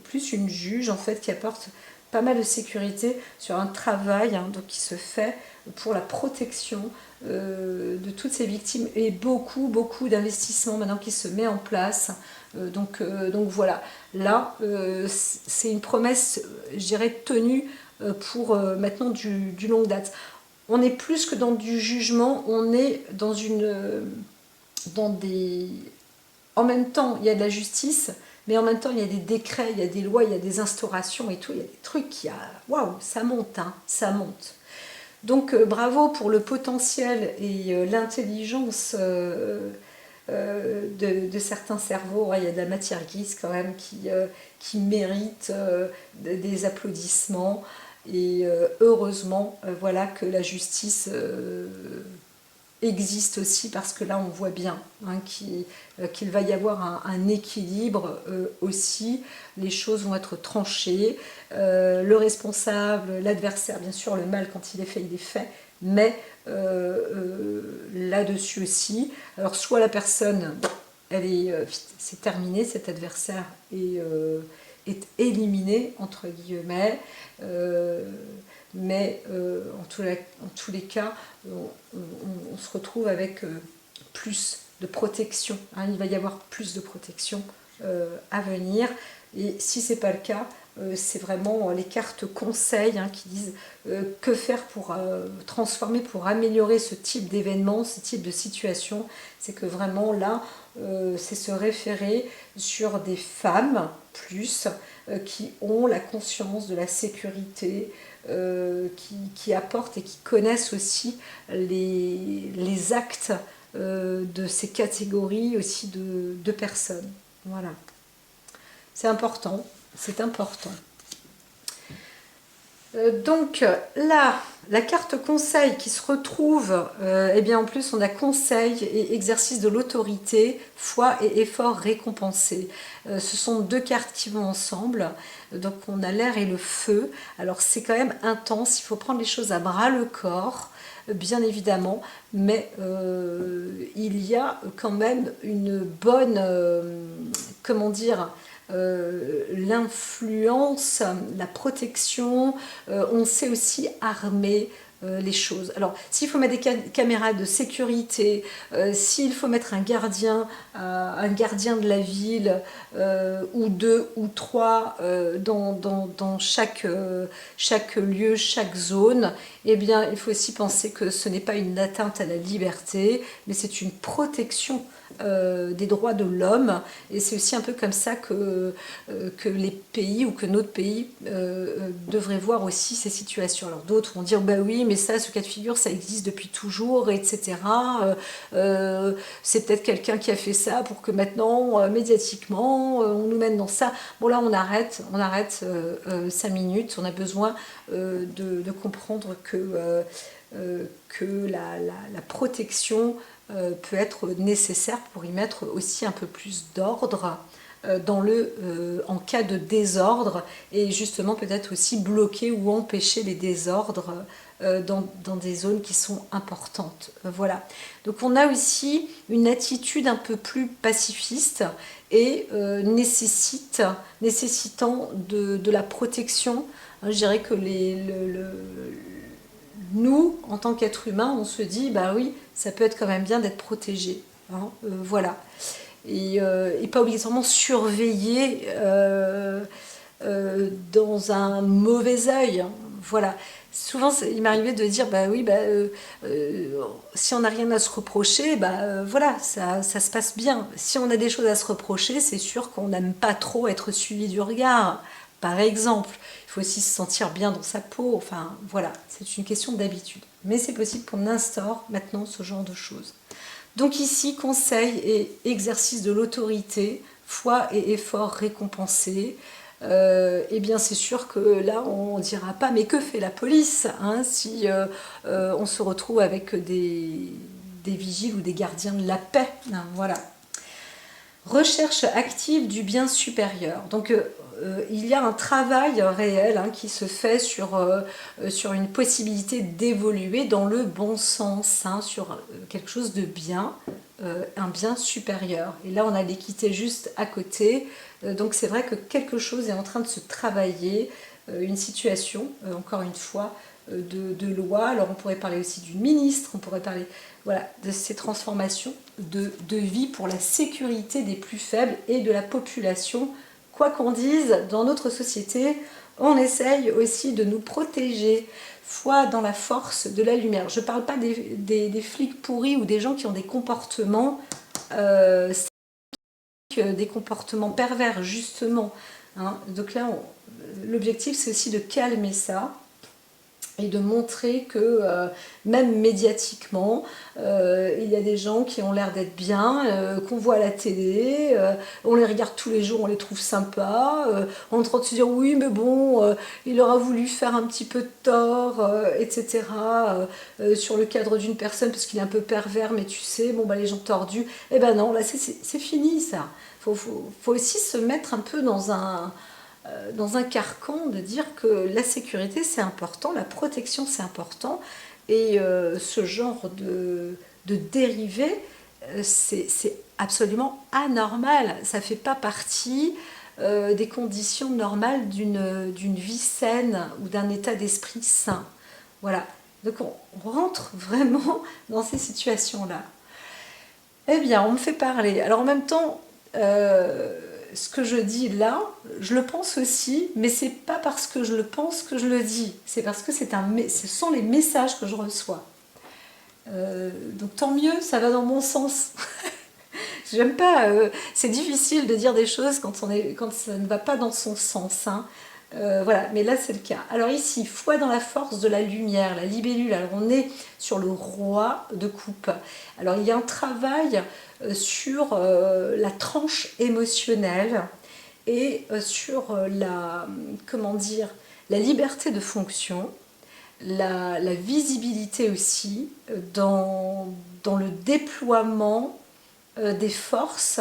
plus une juge, en fait, qui apporte pas mal de sécurité sur un travail hein, donc, qui se fait pour la protection de toutes ces victimes et beaucoup d'investissements maintenant qui se met en place. Donc voilà, là c'est une promesse, je dirais, tenue pour maintenant du longue date. On est plus que dans du jugement, on est dans des... En même temps, il y a de la justice, mais en même temps, il y a des décrets, il y a des lois, il y a des instaurations et tout. Il y a des trucs qui... Waouh, ça monte, hein, ça monte. Donc bravo pour le potentiel et l'intelligence de certains cerveaux. Ouais, il y a de la matière grise quand même qui mérite des applaudissements. Et heureusement, voilà que la justice existe aussi parce que là on voit bien hein, qu'il va y avoir un équilibre aussi, les choses vont être tranchées, le responsable, l'adversaire, bien sûr le mal quand il est fait, mais là-dessus aussi, alors soit la personne, c'est terminé, cet adversaire est éliminé entre guillemets, mais en tous les cas, on se retrouve avec plus de protection. Hein, il va y avoir plus de protection à venir. Et si ce n'est pas le cas, c'est vraiment les cartes conseils hein, qui disent que faire pour transformer, pour améliorer ce type d'événement, ce type de situation. C'est que vraiment là, c'est se référer sur des femmes plus qui ont la conscience de la sécurité, qui apportent et qui connaissent aussi les actes de ces catégories aussi de personnes. Voilà. C'est important, c'est important. Donc là, la carte conseil qui se retrouve, eh bien en plus on a conseil et exercice de l'autorité, foi et effort récompensé. Ce sont deux cartes qui vont ensemble, donc on a l'air et le feu. Alors c'est quand même intense, il faut prendre les choses à bras le corps, bien évidemment, mais il y a quand même une bonne, comment dire, l'influence, la protection, on sait aussi armer les choses. Alors, s'il faut mettre des caméras de sécurité, s'il faut mettre un gardien de la ville, ou deux ou trois dans chaque lieu, chaque zone, eh bien, il faut aussi penser que ce n'est pas une atteinte à la liberté, mais c'est une protection des droits de l'homme, et c'est aussi un peu comme ça que les pays ou que notre pays devrait voir aussi ces situations. Alors d'autres vont dire bah oui mais ça, ce cas de figure ça existe depuis toujours, etc. C'est peut-être quelqu'un qui a fait ça pour que maintenant médiatiquement on nous mène dans ça. Bon là on arrête 5 minutes, on a besoin de comprendre que la protection peut être nécessaire pour y mettre aussi un peu plus d'ordre en cas de désordre, et justement peut-être aussi bloquer ou empêcher les désordres dans des zones qui sont importantes. Voilà. Donc on a aussi une attitude un peu plus pacifiste et nécessitant de la protection. Je dirais que nous, en tant qu'être humain, on se dit, bah oui, ça peut être quand même bien d'être protégé. Hein, voilà. et pas obligatoirement surveillé dans un mauvais œil. Voilà. Souvent, il m'arrivait de dire, bah oui, si on n'a rien à se reprocher, voilà, ça se passe bien. Si on a des choses à se reprocher, c'est sûr qu'on n'aime pas trop être suivi du regard, par exemple. Il faut aussi se sentir bien dans sa peau. Enfin, voilà, c'est une question d'habitude. Mais c'est possible qu'on instaure maintenant ce genre de choses. Donc ici, conseil et exercice de l'autorité, foi et effort récompensés. Eh bien c'est sûr que là on ne dira pas mais que fait la police hein, si on se retrouve avec des vigiles ou des gardiens de la paix. Hein, voilà. Recherche active du bien supérieur. Donc il y a un travail réel hein, qui se fait sur une possibilité d'évoluer dans le bon sens, hein, sur quelque chose de bien, un bien supérieur. Et là on a l'équité juste à côté, donc c'est vrai que quelque chose est en train de se travailler, une situation, encore une fois, de loi. Alors on pourrait parler aussi du ministre, on pourrait parler voilà, de ces transformations de vie pour la sécurité des plus faibles et de la population. Quoi qu'on dise, dans notre société, on essaye aussi de nous protéger. Foi dans la force de la lumière. Je ne parle pas des flics pourris ou des gens qui ont des comportements, des comportements pervers, justement. Hein. Donc là, l'objectif, c'est aussi de calmer ça et de montrer que même médiatiquement, il y a des gens qui ont l'air d'être bien, qu'on voit à la télé, on les regarde tous les jours, on les trouve sympas, on est en train de se dire oui mais bon, il aura voulu faire un petit peu de tort, etc. Sur le cadre d'une personne parce qu'il est un peu pervers, mais tu sais, bon les gens tordus, eh ben non, là c'est fini ça. Faut aussi se mettre un peu dans un carcan de dire que la sécurité c'est important, la protection c'est important, et ce genre de dérivé, c'est absolument anormal, ça ne fait pas partie des conditions normales d'une vie saine ou d'un état d'esprit sain. Voilà, donc on rentre vraiment dans ces situations-là. Eh bien, on me fait parler. Alors en même temps, ce que je dis là, je le pense aussi, mais c'est pas parce que je le pense que je le dis. C'est parce que ce sont les messages que je reçois. Donc tant mieux, ça va dans mon sens. J'aime pas. C'est difficile de dire des choses quand ça ne va pas dans son sens. Hein. Voilà, mais là c'est le cas. Alors ici, foi dans la force de la lumière, la libellule. Alors on est sur le roi de coupe. Alors il y a un travail sur la tranche émotionnelle et sur comment dire, la liberté de fonction, la visibilité aussi dans le déploiement des forces.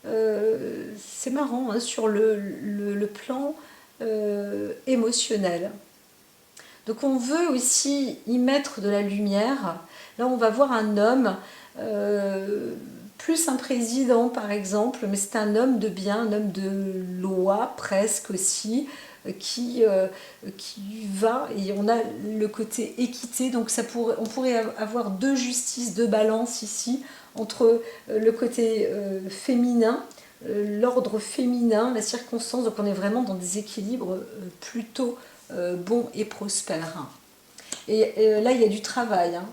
C'est marrant hein, sur le plan émotionnel. Donc on veut aussi y mettre de la lumière. Là on va voir un homme, plus un président par exemple, mais c'est un homme de bien, un homme de loi presque aussi, qui va, et on a le côté équité, donc on pourrait avoir deux justices, deux balances ici, entre le côté féminin, l'ordre féminin, la circonstance, donc on est vraiment dans des équilibres plutôt bons et prospères. Et là, il y a du travail. Hein.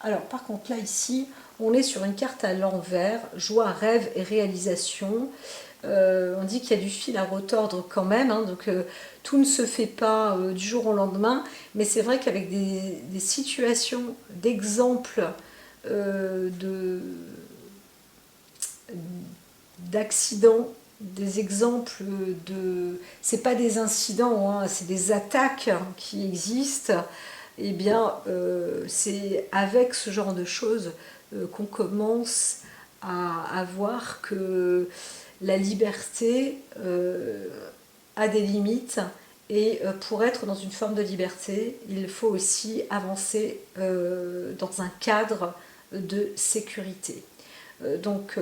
Alors, par contre, là, ici, on est sur une carte à l'envers, joie, rêve et réalisation. On dit qu'il y a du fil à retordre quand même, hein, donc tout ne se fait pas du jour au lendemain, mais c'est vrai qu'avec des situations d'exemples d'accidents, des exemples c'est pas des incidents, hein, c'est des attaques qui existent, et eh bien c'est avec ce genre de choses qu'on commence à voir que la liberté a des limites, et pour être dans une forme de liberté, il faut aussi avancer dans un cadre de sécurité. Donc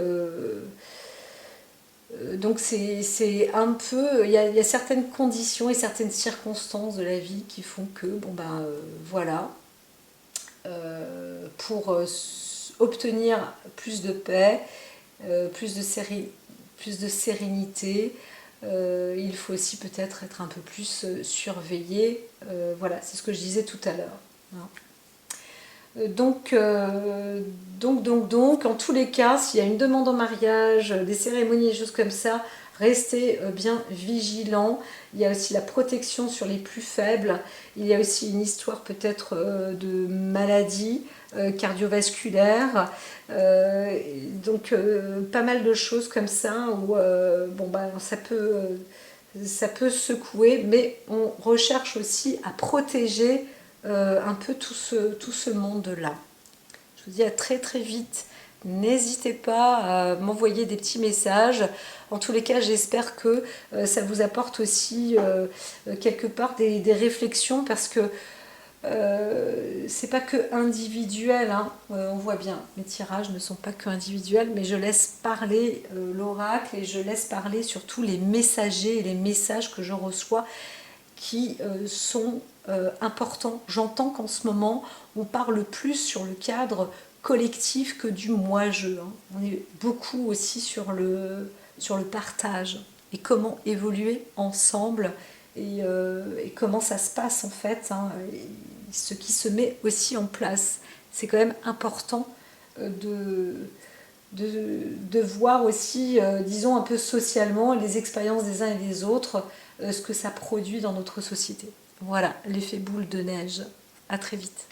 c'est un peu, il y a certaines conditions et certaines circonstances de la vie qui font que, voilà, pour obtenir plus de paix, plus de sérénité. Il faut aussi peut-être être un peu plus surveillé. Voilà, c'est ce que je disais tout à l'heure. Hein. Donc, en tous les cas, s'il y a une demande en mariage, des cérémonies, des choses comme ça, restez bien vigilants. Il y a aussi la protection sur les plus faibles. Il y a aussi une histoire peut-être de maladie cardiovasculaire. Pas mal de choses comme ça où ça peut secouer, mais on recherche aussi à protéger un peu tout ce monde-là. Je vous dis à très très vite. N'hésitez pas à m'envoyer des petits messages. En tous les cas, j'espère que ça vous apporte aussi quelque part des réflexions parce que c'est pas que individuel. Hein. On voit bien, mes tirages ne sont pas que individuels, mais je laisse parler l'oracle et je laisse parler surtout les messagers et les messages que je reçois qui sont importants. J'entends qu'en ce moment, on parle plus sur le cadre collectif que du moi-je. Hein. On est beaucoup aussi sur le partage et comment évoluer ensemble et comment ça se passe en fait, hein, ce qui se met aussi en place. C'est quand même important de voir aussi, disons un peu socialement, les expériences des uns et des autres, ce que ça produit dans notre société. Voilà, l'effet boule de neige. À très vite.